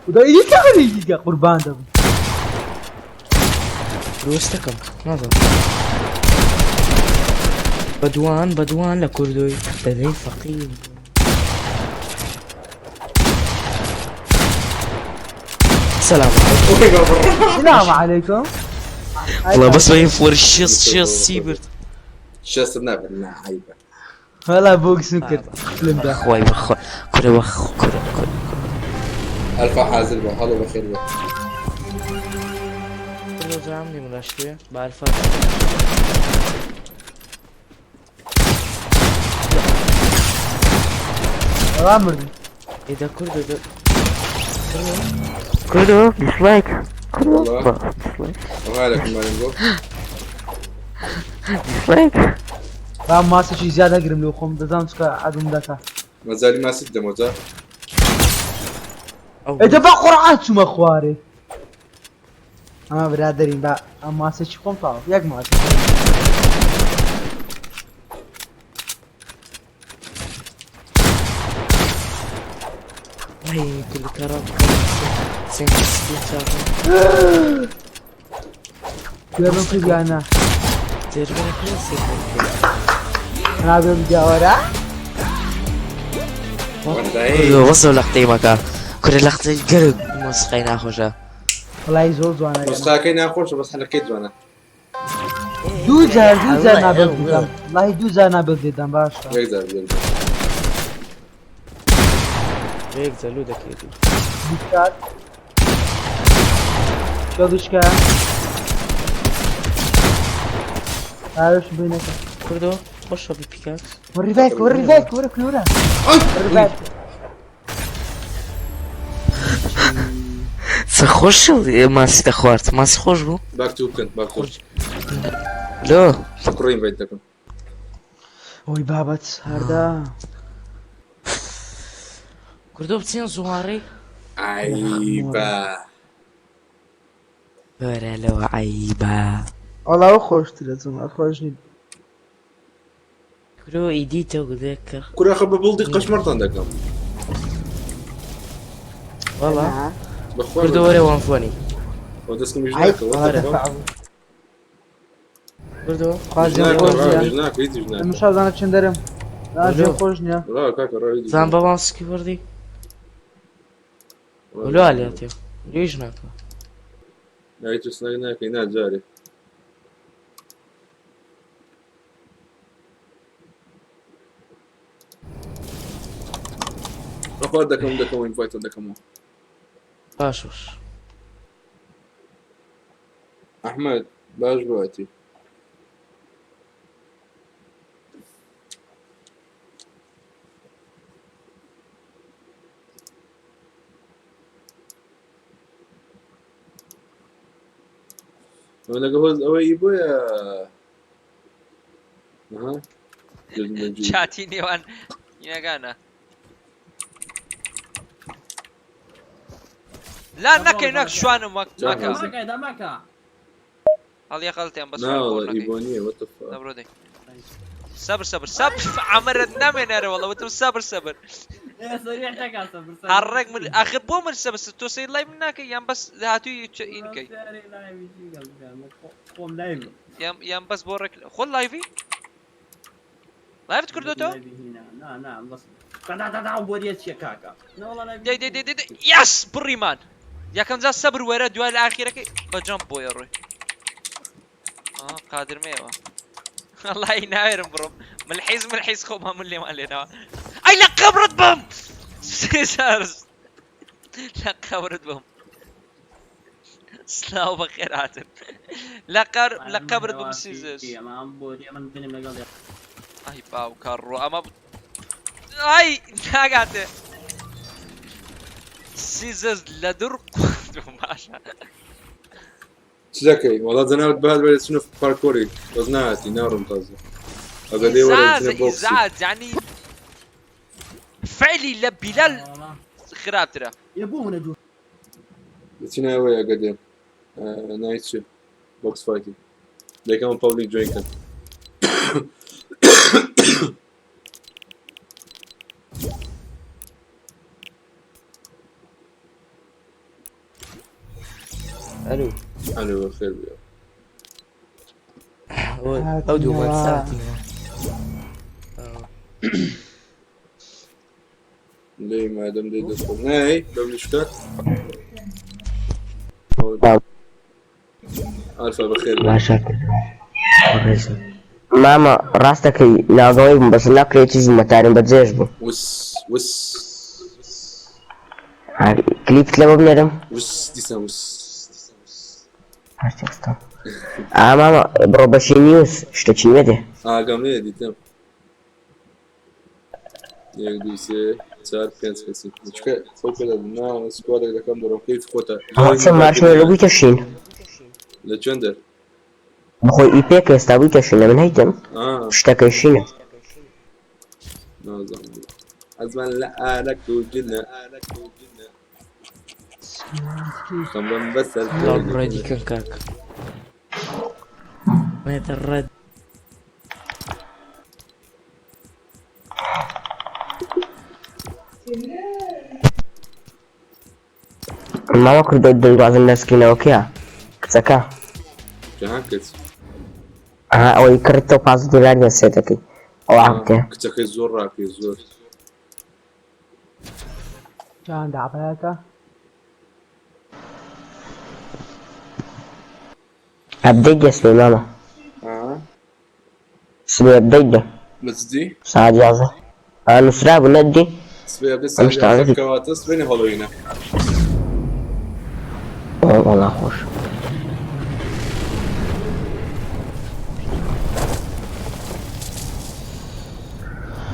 وده يجي يا قربان ده روستكم نظر بدوان لكردوي بدي فقير السلام عليكم السلام عليكم والله بس ما ينفور شيص سيبرت شاس نافع عيبه هلا ابوك سكر فيلم ده اخوي كره الف حازر هلا بخير بك كله زعمني من الاشياء بعرف غامر اذا كردو ديسلايك والله وهالك ما نقول ديسلايك رام ماسه شي زياده قرم لو خم دزام سكا عدم دكا ما زال ما سد موزا اذا بقى قرعات شو مخواري اما برادرين بقى اما ماسه شي خم طاف ياك ماسه هاي كل كرام سين شافه يلا في جانا تربنا كل انا بمجاورة وصلوا لقطي مكان كل لقطي قرب مسخين خوشا والله يزور زوانا بس خاكين اخوش بس حلقيت وانا دوزا نابل ديدم والله دوزا نابل ديدم باشا يقدر هيك زلودك يدي ديكات شودشكا عارف بينك كردو خشوا بالبيكاكس وري فيك كلورا وري فيك سخش ما سيت اخوات ما سخش بو باك تو كنت باك تو لا شكرين بيدكم وي بابت هردا كردو بتين زواري عيبه برا لو عيبة والله خوش تلزم خوشني كردو ايديته وذكر كل اخر ببلدي قشمرت عندكم والله بخوان كردو ورا وانفوني ودسكم عيب جناك هذا فعل كردو قاضي خوشني جناك ايدي جناك مش هذا انا تشندرم لازم خوشني لا كاكا رايدي زان بابا سكي وردي ولو علياتيو ليش ناكل لا يتسناك هنا جاري أخوات دكم إنفايت دكم باشوش أحمد باش بواتي أنا جهوز أوي بويا أها شاتيني وان يا جانا لا نك شوان ماكا هل يا خالتي بس لا والله إيبانية وات ذا برودي صبر عمر نامي والله وانت صبر يا صريح تكا صبر حرك من اخر بو من صبر تو سي لايف منك يام بس هاتو ينكي يام بس بورك خل لايفي لايف تكردوتو نعم بس دا بوريت شكاكا دي يس بريمان يا كم ذا صبر ورا دوال الاخيره بجمب بو يا روي قادر ميوا الله يناير برو ملحيز خو ما من اللي مالنا اي لا قبرت بم سيسارز لا قبرت بم سلاو بخير عاتب لا قبرت بم سيزرز اي باو كارو اما اي ناقاته سيزرز لدر ماشا شكلي والله زناوت بهذا شنو في باركوري وزناتي نار ممتازة أقدر ولا ازاز شنو بوكسي ازاز يعني فعلي لبلال خراب ترى يبونا جو شنو ويا قديم نايت شيب بوكس فايتنج ده كمان بابليك جوينكن الو حلو خير اوديو مال ساعتي ليه ما دام دي دخل ناي دبل شكات ألفا بخير ما شكل ماما راستك ناغوي بس لا كريتيز متارين بتزيجبو وس كليب تلعب بنادم وس ديسا وس ماما بروباشي نيوز что чинеде قامني دي تم يك دوسي 4 5 6 чекай сколько это на скоро когда кам дорог كيف фото هاتم ماشي لو بيتشين لجندر بخوي ايبيك يستوي تشين من هيتم اشتكيشين نظام أزمان لا لك وجنا كم بس الرادي كان كاك ميت الرد ماما كنت بدي بعض الناس كنا اوكي كتاكا كهكت او يكرتو باز دولار يسيتكي او عبته كتاكي زور راكي زور كان دعباتا ابديت اسمي ماما اسمي ابديت مزدي سعد يازا انا سراب ندي سبي بس مش تعرفي. كواتس بين هالوينا والله خوش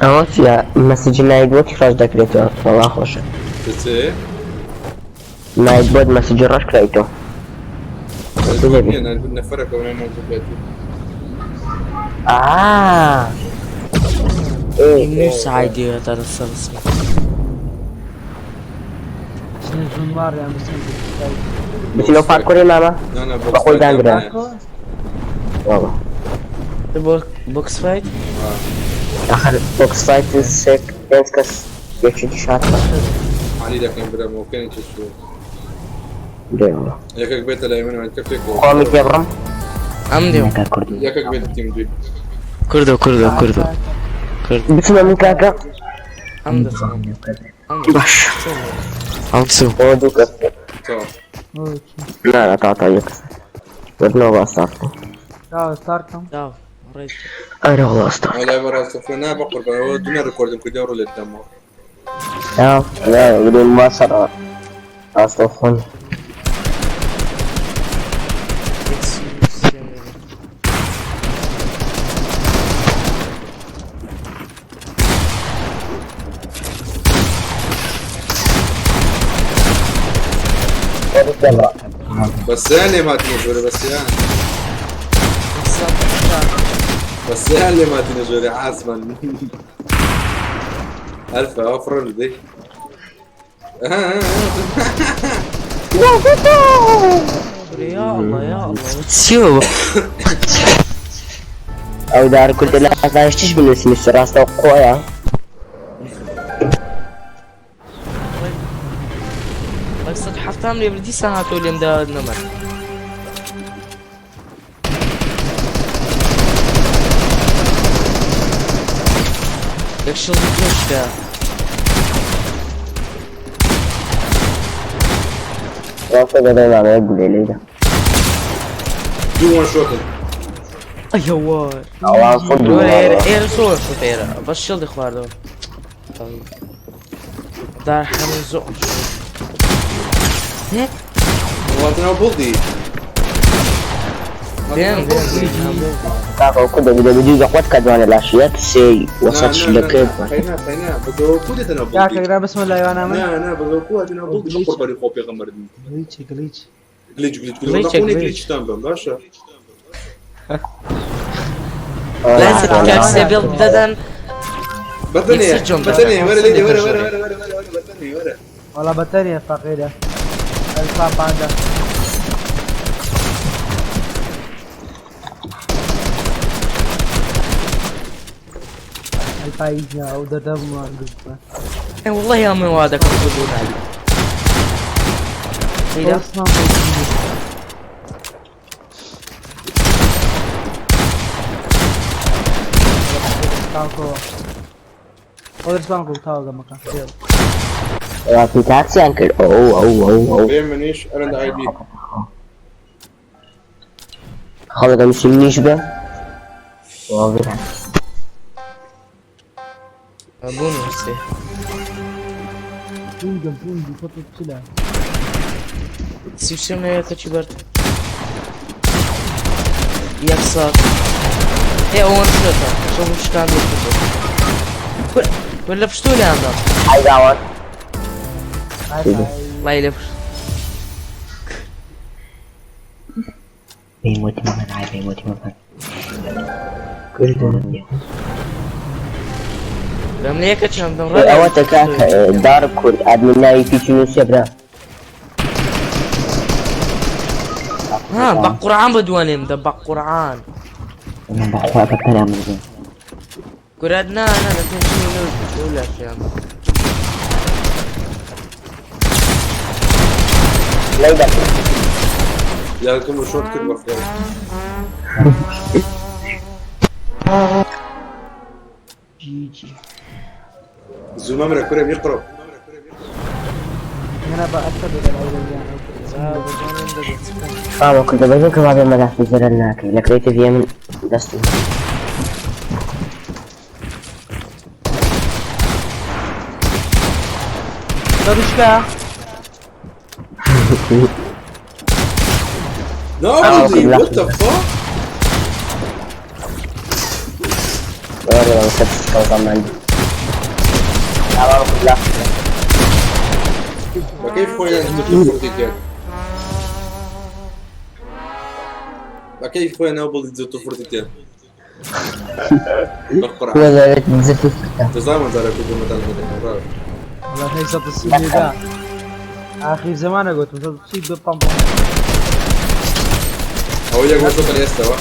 اوت يا مسج نايت بوت خرج دكريتو والله خوش بس نايت بوت مسج رش كريتو انا بدنا فرق ولا نزبط مو سعيدي هذا الصلصة شنو المار يا مسلم بس لو باركوري ماما انا بقول دانجرا والله بوكس فايت اخر بوكس فايت سيك دنسكس يكشي شات علي لكن بلا ممكن تشوف دي والله ياك بيت الايمن وانت فيك قومي كبرم امديو ياك بيت التيم دي كردو بسم الله من كاكا امدو باش امسو ودوك تو لا تعطى يكسر بدنا باستارتو ستارتم داو ريت انا والله استارت ولا برا سفنا بقرب ودنا ريكوردين كده ورا للدم لا بدون ما صار استغفر بس يعني ما تنزل بس يعني ما تنزل عاصما ألف أفرل دي يا الله شو او دار كنت لا عايشتش بالاسم السراس قوية بس حفتام لي بدي ساعة اليوم ده نمر لك شو بدوش ده راسه بدل ما يقول لي ده دو وان شوت ايوه او فضل ايه صور شو تيرا بس شلد اخوار دول دار حمل زق هيك واتنا بولدي بين كاكا كده بدي قوات كدوان الاشياء سي وصلت لك خينا بدو كودة انا يا بولدي كده بسم الله وانا من لا بدو كودة انا بولدي بقرب لي خوبي غمر جليتش جليتش جليتش جليتش، نقول جليتش. جليتش تنبم باشا لازم كاكسي بيلد ددن بطنية يتسجن بطنية ده. ورا ليدي ورا ورا ورا ورا ورا بطنية ورا والله بطارية فقيرة الفا باندا الفايزة او ددم ما قلت والله يا من وادك تقولون علي إذا اصلا تاكو قدر سبانكو تاكو مكان في تاكسي انكل اوه بين منيش انا ده اي بي خلق مسلمنيش به واضح بونو سي بونجا بونجا فترة سلاح سيشنا يا كتشبرت يكسر ايه اون شوطة شوف ايش كان يكتب ولا فشتولي عندهم عايز اعوان الله يلفش بيموتي مكان عايز بيموتي مكان كردن لما ليه كتش عندهم اول تكاك دار كرد ادمنا يفيشنو سبرا ها بق قرعان بدواني مدبق قرعان انا بخوة بكتر عمري قردنا انا نتين شو لا شيء لا يدك يا كم شوط كل وقت جي جي الزمام كورة بيقرب انا بأكد الى الاولويات فاهمة كنت بجوك بعض المدح في زر الناكي لكريت في يمن دستي دروشكا No, what the fuck? والله لو كنت كوزا مندي أمام كلها كيف خويا نزلت فرتيتين؟ كيف خويا نابل نزلت فرتيتين؟ بقرا ولا نزلت فيها تزامن زارك كل مثلا والله هي صوت السيدي ذا اخي زمان قلت صوت السيدي بالطنب هو يقول صوت اليستوى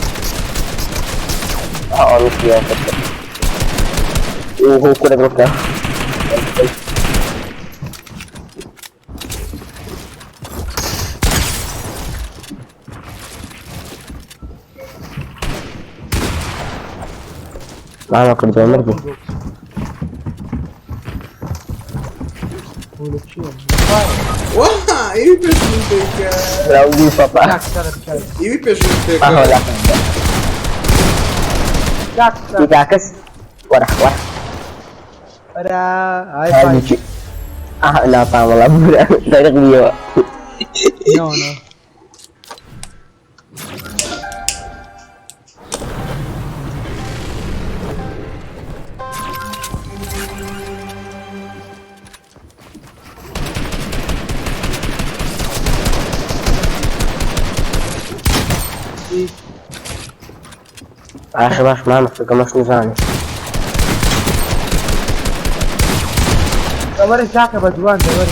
أعرف فيها فكرة وهو كده بروكا ما كنت بمرضي واه ايه بيش منتك لو دي بابا ايه بيش منتك ما هو لا يتعكس ورح هاي هاي فايز بيجي لا طعم والله بورا طريق بيو نو نو آخر باش ما مخلوق مش نزاني دوري شاكة بدوان دوري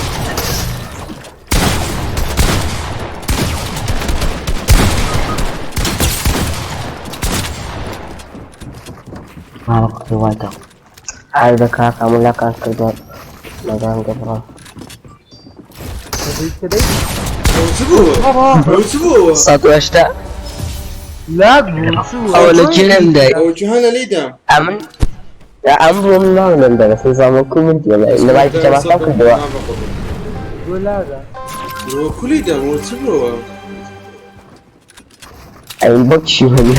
ما وقت وايده عايز كاك عمل لك كردن مدام قبران وسبوه صوت واشتا لا بوشو أول جنن داي او جهانا ليدام أمن يا أمر الله من ده بس نظامكم من ولا اللي بعد جماعة كده ولا هذا هو كل دام وسبوه أي بكشي هني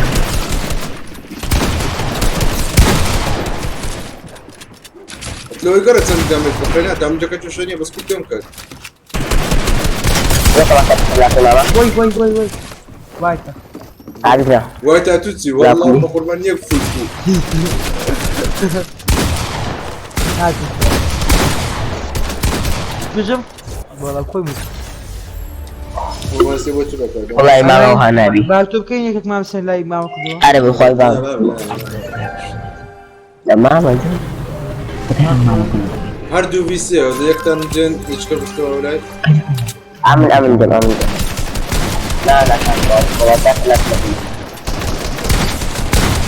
لو يقرأ سندام الفقرين دام جاكا تشوني بس كل يوم كان يقرأ لكن أنا وي وي وي وي وايتا عارفها وايتا توتسي والله بقول من يكفي هاتي بجم والله كوي مش مامۆستی بۆ چ بەکار والله مامەوە هەنابی با تۆ بکەین یەکێک مام سەر لای ماوە کردووە ئەرە بخۆی بام لە مامە هەردوو ویسێ یەکتان جێن هیچکە بستەوە لای ئەمن ئەمن دڵ ئەمن دڵ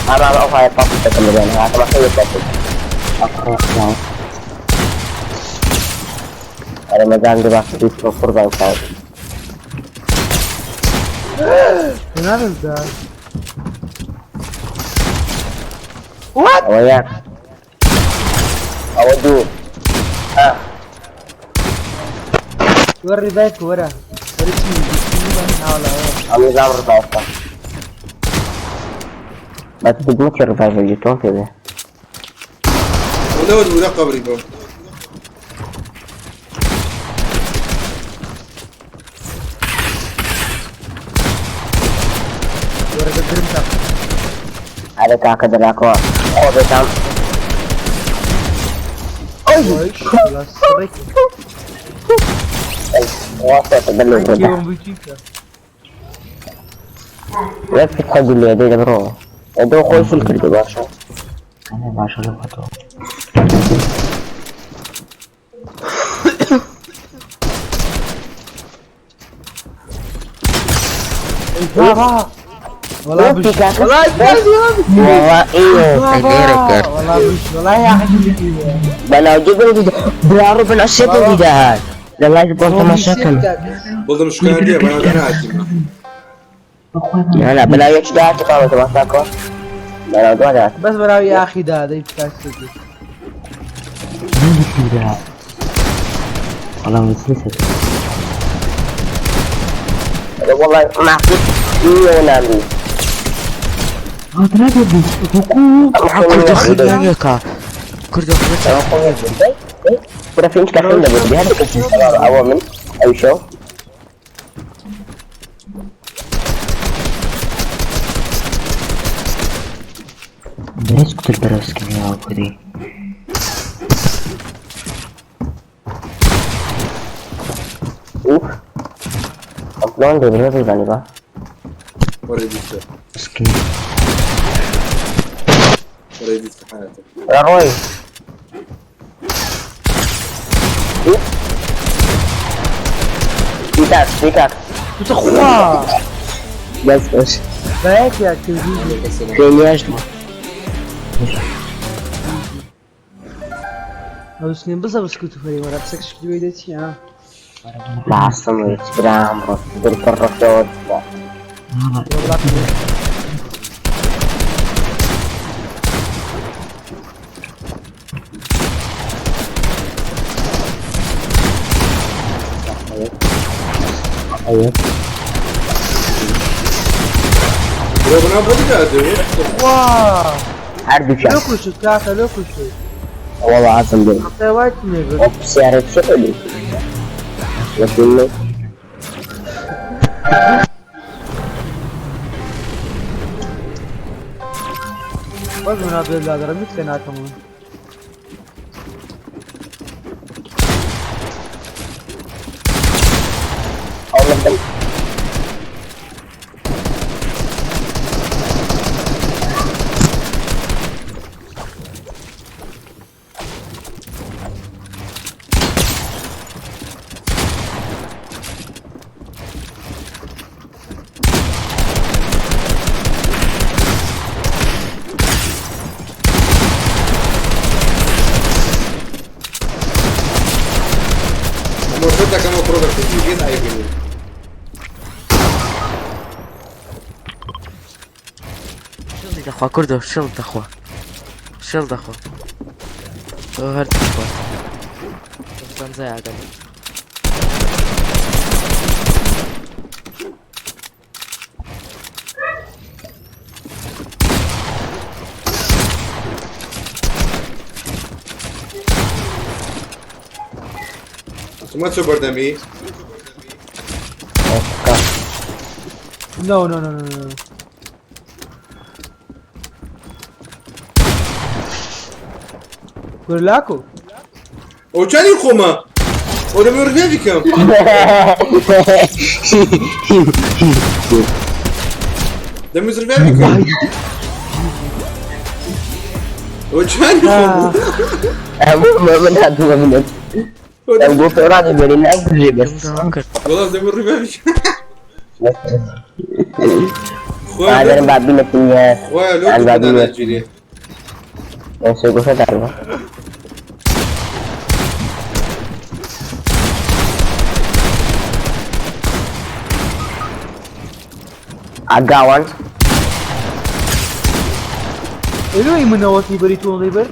أنا أبغى أطلع تكملين هذا ما خير تكمل أنا مجال دبا في فرصة إنسان هذا ده وياك أودو وري باك ورا وري أنا نظام رباطة بس بدنا كرباج الجيتون كذا ولو ولا قبري بو ورا قدرت هذا كاكا دراكوا أو بيتام أي خلاص صريك واسطة تبلغ ربح يوم بيجيك وين تحب اللي يدي برو يدو خوي في الكرد باشا أنا باشا لفتو والله بش والله ايوه والله بش والله يا حبيبي بلا جبل بلا ربع الشكل ده لا يبغى مشاكل بڵدم شکاندیە بەناو ناچمە لا بلا يشجع تقاوم تمسكه بلا دوله بس براوي يا اخي ده يفتح سجل والله مسلسل والله معقول يوناني هذا كرد خليك كرد خليك ولا في مشكلة خلنا بدي هذا كل شيء أول أي شو ليش كنت البرس كذا وكذي أوف أصلاً ده بيرد غالبا وريديت مسكين وريديت في حياتك يا روي بيتاك تخوا بس باك يا كبير فين يجمع او سنين بس كنت فري ورا بسك شكل ويدتي ها لا أصلاً برام روح بالكرة والله أيوة ربنا بدي واه عارف شو لوكو شو كاكا لوكو شو والله عظم ده حتى وايد نيفر أوبس يا ريت شغلي لكنه بس من هذا اللي هذا رميت لنا كمان أول ده مرتبطة كما برودكت جديد أي جديد شلت اخوة كردو شلت اخوة شلت اخوة هرت اخوة كان زي عقل ما تشوفر دمي نو نو نو نو كولاكو وكان يخوما وأنا مرمي بكم دم يزرب بكم وجهاني من هذا من أبو فراد بيننا أبو بس والله دم يزرب بكم هذا أنا بعدين الدنيا خويا لو كنت أنا أجري بس يقول هذا I got one. إلو يمنوتني بريتون ليبر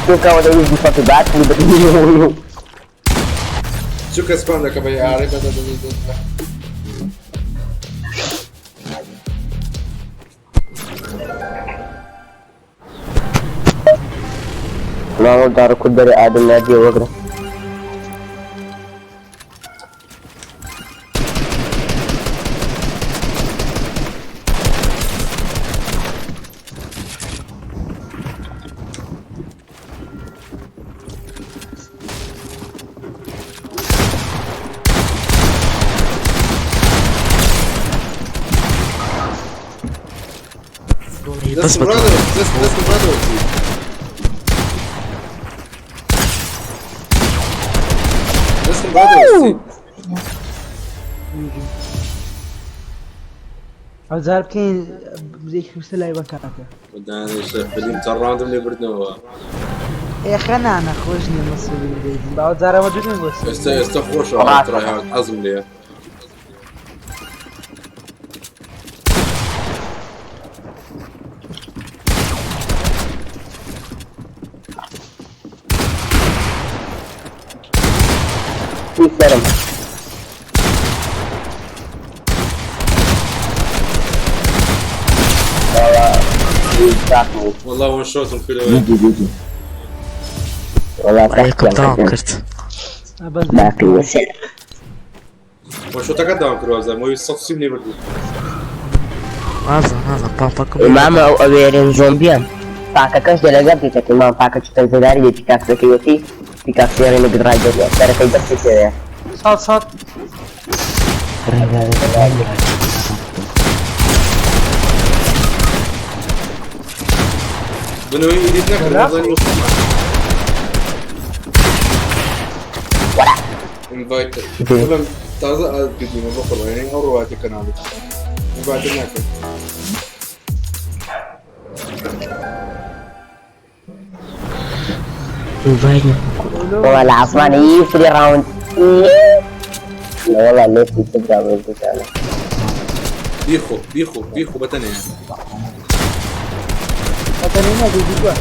شو كان وده يجي فاتي بعد اللي شو كسبان لك أبي أعرف هذا ما هو دار كل دري آدم نادي وقرا بس brother listen brother listen brother عزار بكين بديك خمسة لايبا كاكا وداني الشيخ فيلم تراندم اللي بردنوا يا خنا أنا خوشني مصر بالبيت بعد زارة ما دوتني بس استخوش ترى عزم لي يسلم والله وان شوت الفيلم والله عليكم كرت باقي وسيل وان شوت قدام كروزا مو يصفصني بردو هذا باباكم ماما او اويرين زومبيان فاكا كاش دلقاتي تاكي ماما فاكا تشتغل دي بيكاك تكيوتي بيكاك سيرين قدراجة ترى كي بس كده صوت بنو يريد نكر هذا يوصل ولا انفايت والله تازه قديم بقرا يعني او رواتي كانوا وبعد ناكل والله العصمان يفري راوند لا والله ليش تبغى بس انا بيخو بتني أتني ما بيجوا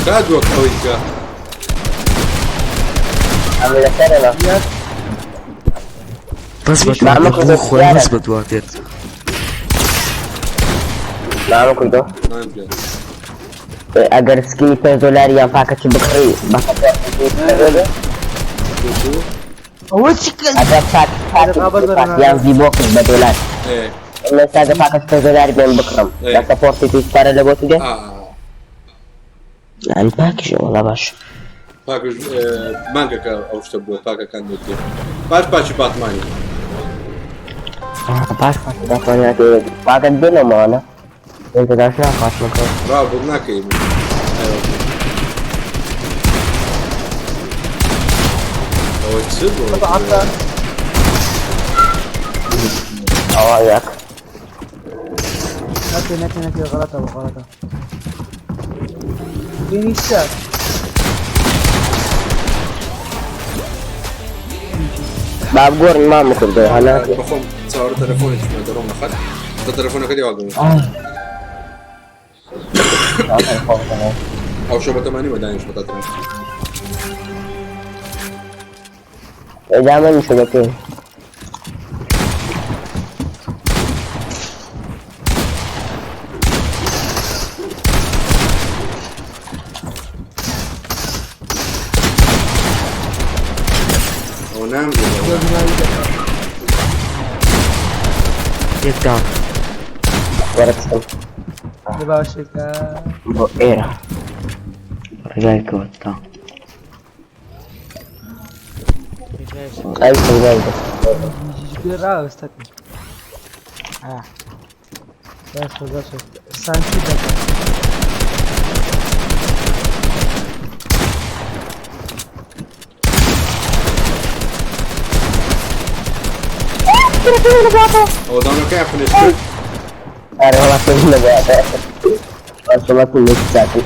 كاد وقت قويك عمل سنة بس بتوخوا بس بتواتر ما كنتو اگر سكيني $5 يا فاكتش بخري أول شيء اگر فاكتش يا في بوكس $2 ايه اللي ساعة فاكتش $5 بين بكرم لا سبورتي تيسبار اللي بوتو ده يعني باكش والله باش باكج مانجا او شتبو باكا كان دوتي باش باتماني باش باتماني هاتي باكا دينو معنا انت داشنا قاش مكان راو بدناك ايمن او تسبو هواياك نتي غلطة فيني الشاك باب قورن ما مكردو هلا بخوم تصور تلفوني شو دروم نخد تلفونك دي واقع او شو بتماني وداني شو بتاترين دائما شبكين ونام Get down. ورقتهم لباشك بؤيرة رجالك وقتها أي شيء لا يدري. يجي راوي استنى بس سانتي ده هو ده انا كيف نشوف أنا والله كلنا بعد. أصلا كل ساعتين.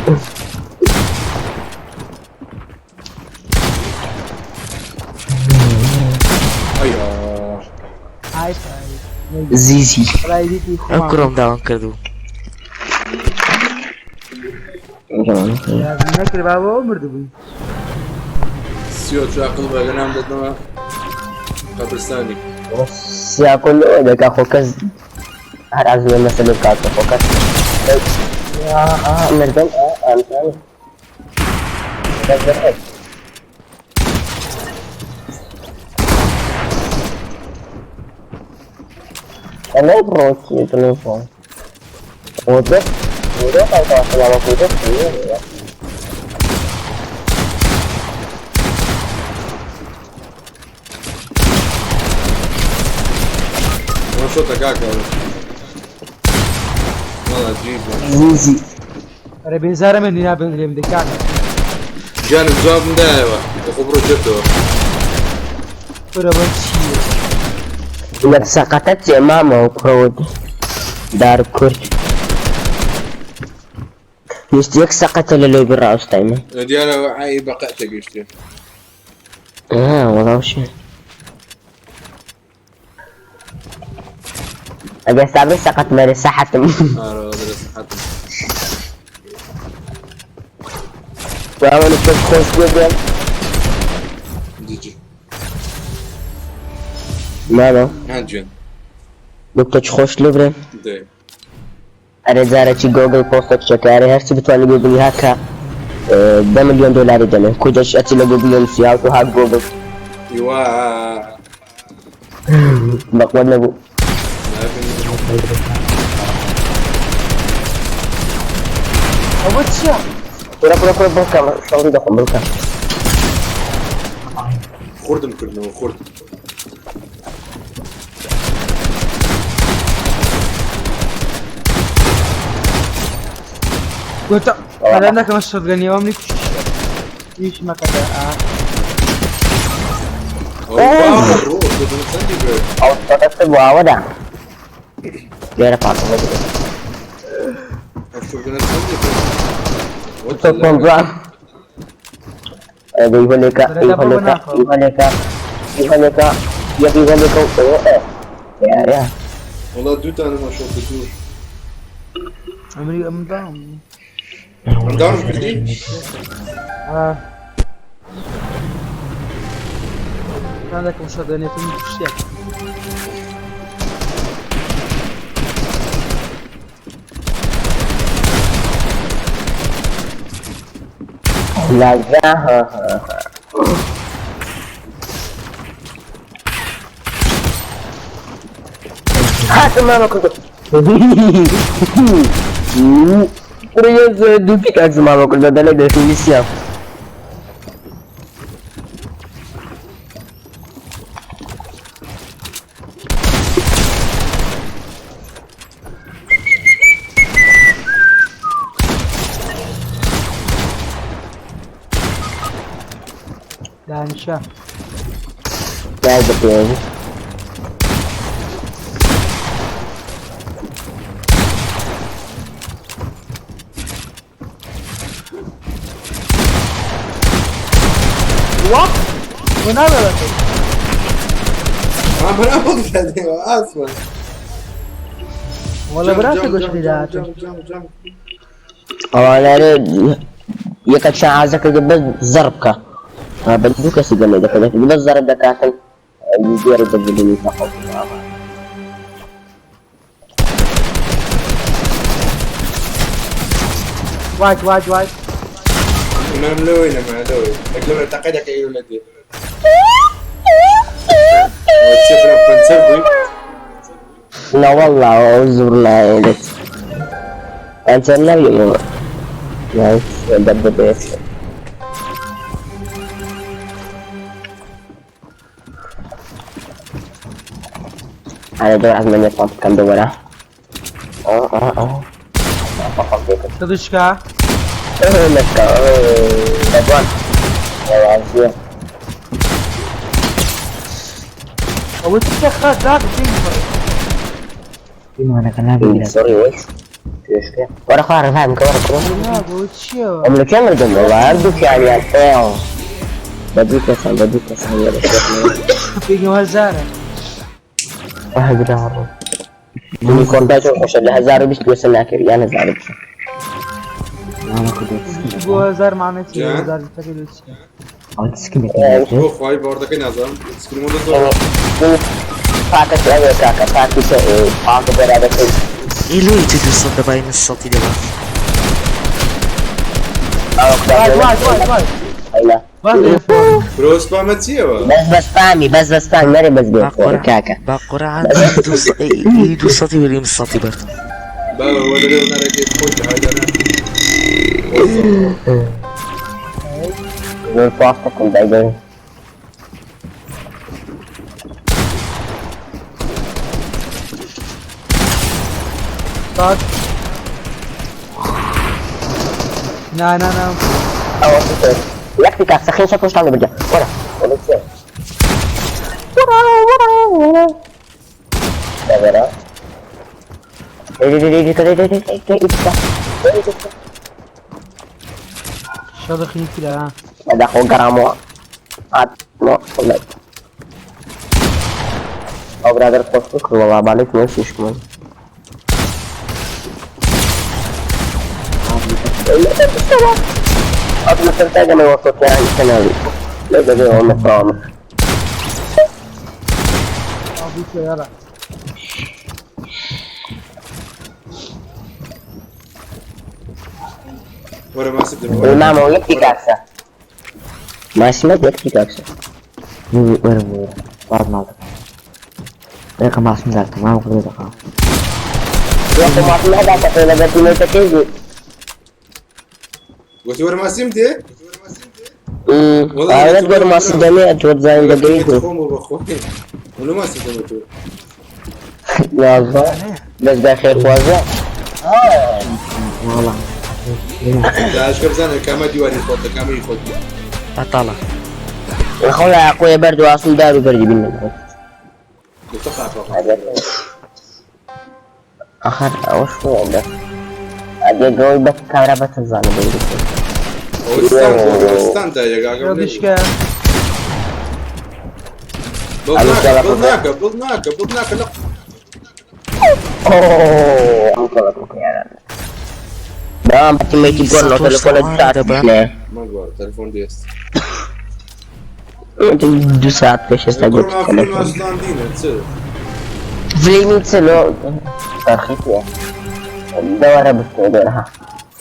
ايوه هاي زيزي. رايدي ئەم کوڕم داوام کردو يا نكر بابا مرد بي سيو تعقل بقى نعم بدنا قبرستاني سيأكل لك أخو كز. هر عزمي مثلا كاتو فوكس. يا مردم أنت. كذا. أنا بروتي تلفون. وده كاتو أصلا ما كنت فيه. هو شو تكاكا والله جيب زيزي. ربي زاره من هنا بنريم دكان جانب جواب من دايما وخبرو جبته فربشي لك سقطت يا ماما وكرود دار كرد. يستيك سقط اللي بالرأس دايما. ديالا عاي بقعتك يشتي والله وش. أجي أستعمل سقط من الساحة. والله صحتك وأنا كنت خوش جدا. جيجي ماما هانجن كنت خوش لبرن. داي أنا زارتي جوجل بوستك شكاري هرسي بتواني جوجل هاكا $1 مليون جنيه كوجش أتلا جوجل سياوتو هاك جوجل. ايوا بقول نبو. وبتشا كورا بركة شو بدي أقول بركة. خردم كرنا خرد قلت هل عندك مشهد غني واملك ايش ما كذا اوه روح بدنا نسندي أو تكتب وعودا. غير فاطمة. شو بدنا نسندي تكون ضعف. يهلك يا والله دوت انا ما شو بدور عمري امضام عندهم كردين عندك مشهد غني تم الشيء لا هات ما كنت كريز دوبي كاز ما كنت بدل ده فيسيا دانشا جاي بتيجي ونابا لك ما بناخذ هذه اسفل والله براسك وش بداته أنا يكاد عايزك قبل ضربك بدوك سيجني ده كده قبل الضرب ده كاتل يدير الدبليو تاخذ وايد ما ملوي ما ملوي اقلب تعقدك اي ولدي وتسفر بنسوي لا والله أعوذ بالله إليك أنت النبي نايس دب بيس أنا دور عزمانية طب كم دورة تدشكا لك دبوان يا عزيز او تتخذ لا بتنفع سوري ويش ورا خارج هاي مكورة كروم هذا وتشيو أملك كم ردم والله أردك يعني الحياة بديك أسأل يا بس في وزارة واحد دار من كونتاج وش اللي هزار بيش توصلنا كري أنا زار بس وزار معناتي وزار تكلم اوف هاي بوردك نازم سكريمو دو فاكس أنا كاكا فاكس فاكس برا بس إلو يجدو صد باين الصوتي دبا واحد أيلا بروس بامتيه بس فامي بس فامي مري بس بيفور كاكا باقورا عاد يدو صوتي وليم الصوتي برد با ولا لو انا لقيت خوش هاي انا دول فاستكم دايما طاق لا أو أصلاً يكفي كاك سخين شكل شلون برجع ولا شيء ورا لا شو دخلين كده ها هذا هو جرامو ما والله أو برادر فوسك والله بالك ما فيش كمان أصلا ترتاج من وسط يعني سنوي لا بدي هو مفهوم ابو سيارة ورا ما سبت الماما ويكفي كاكسة ما سمعت يكفي كاكسة وين بعد ما أنا ما سمعت ما أقول لك يا ما في هذا كفيلة بدي ما تكذب قلت ورا ما سمتي والله أنا تقول ما صدقني أتوقع زين دقيقة ولا ما سمتي يا الله بس بخير خوازة والله لا اشكر زين كما ديواني فوت كما يفوت أطلع الخوله يا أخويا برد واصل داري بردي منه آخر وش هو ده أجي قوي بس كاميرا بتنزل استنى يا قاقا دشكا بلناك لا اوه أنقلك يا رب بس ما يجيبون له تلفون الساعة ما اقول تليفون ديست دو ساعات فيش استقبل ما فيلم اصلا دينا تصير فيلمي تصير ترخيص يا دورة بس دورها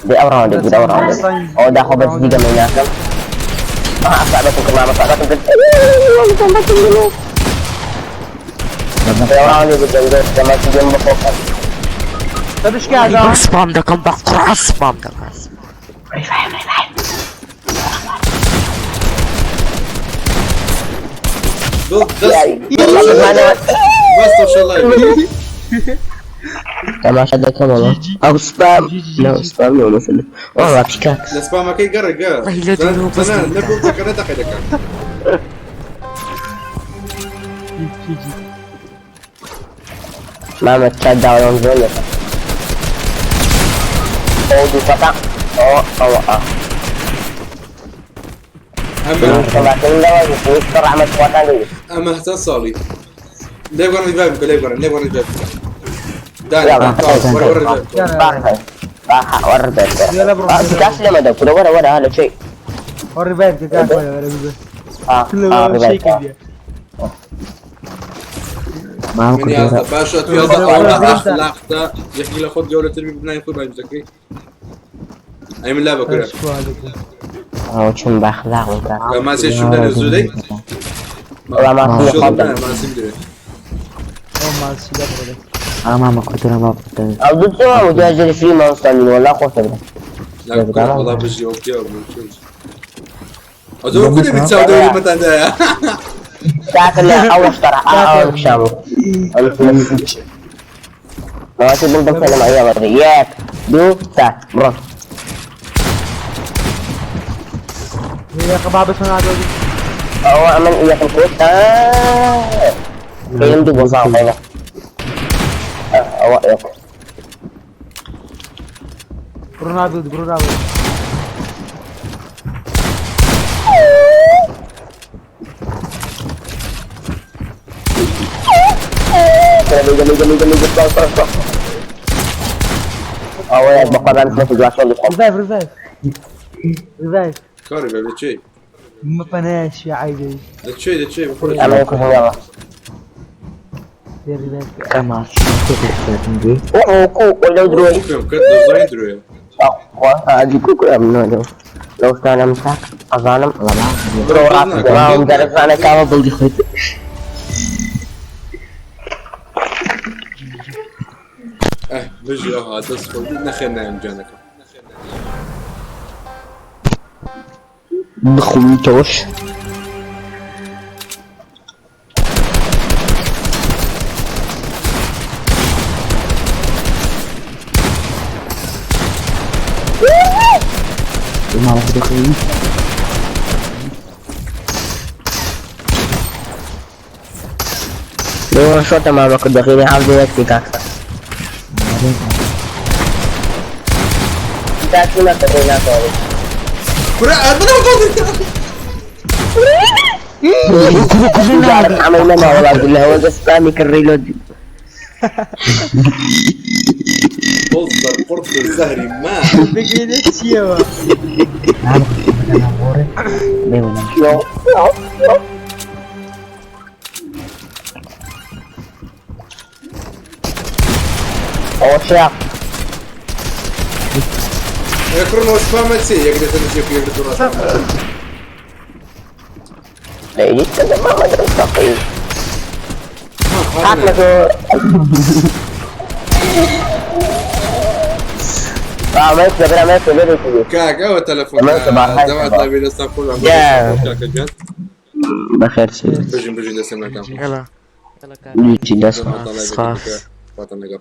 دي أوراق دي أوراق أو داخل بس دي جميل ناكل أصعبكم كمان أصعبكم قلت أوراق دي جميل كمان تجي مفوقة دشكا هذا سبام ده كم باقورا سبام ده بس ما شاء الله تمام هذا كم والله أو سبام لا سبام ولا مثلا والله بشكاك السبام كي قرق والله لا دينو بس انا نقول ذكرتك هذاك ما متشجع ولا مزول أو دي فتح أو اما حسن صالي ليه قرن الباب ليه قرن الباب داني ورا يلا برو كاس لما ده كده ورا هذا شيء الريفايف كده ولا شيء كده ما من يا باشا يلا لقطه يحكي له خذ جوله تربي بناء يكون ما يمسكي اي من لعبه كده أو شن بأخلاق ما سي شو ده الزودي والله ما في شو خبر ما سيدري ما سيدا ما كنت أنا ما كنت أو دكتور وجاجر في ما مستعمل ولا خوفه لا والله بجي اوكي أزور كده بتساوي دوري متى ده تاكل أول اشترى أول شامو ما تبون تسلم معي بدري ياك دو تا برو يا خباب بس انا عدوي هو من إياك الخوت كيلم دو بوزاو هنا هو إياك برونالدو جميل أوه بقرة مثل في جواشون ريفايف كاري بابي تشي ما فناش يا عيدي تشي بفرج أنا يكون يلا يا ريفايف كما دي أوه كو ولا دروي فيهم كت ديزاين دروي هذه كوكو يا منو لو كان مساك أظالم لا ما مدرس أنا كام بلدي خيط بجي هذا صفر نخلنا يمجانك بخوي توش ما راح تدخلني لو شو تمام باخد دخيلي عبد يكفيك أكثر تاكل ما تبغينا تقول كرة أنا جارك عملنا ما والله بالله هو قصاني كالريلود مصدر قرص الزهري ما بقيت شيوا أو شيء يكرون وش فاهمتي يقدر تمشي في يقدر تروح لا يجي كذا ما أدري تقي حتى لو ما يصير ما يصير كاك أو تلفون دعوة طيبين استنفول بخير شيء بجن دسم لكم يلا يجي دس خلاص فاطمة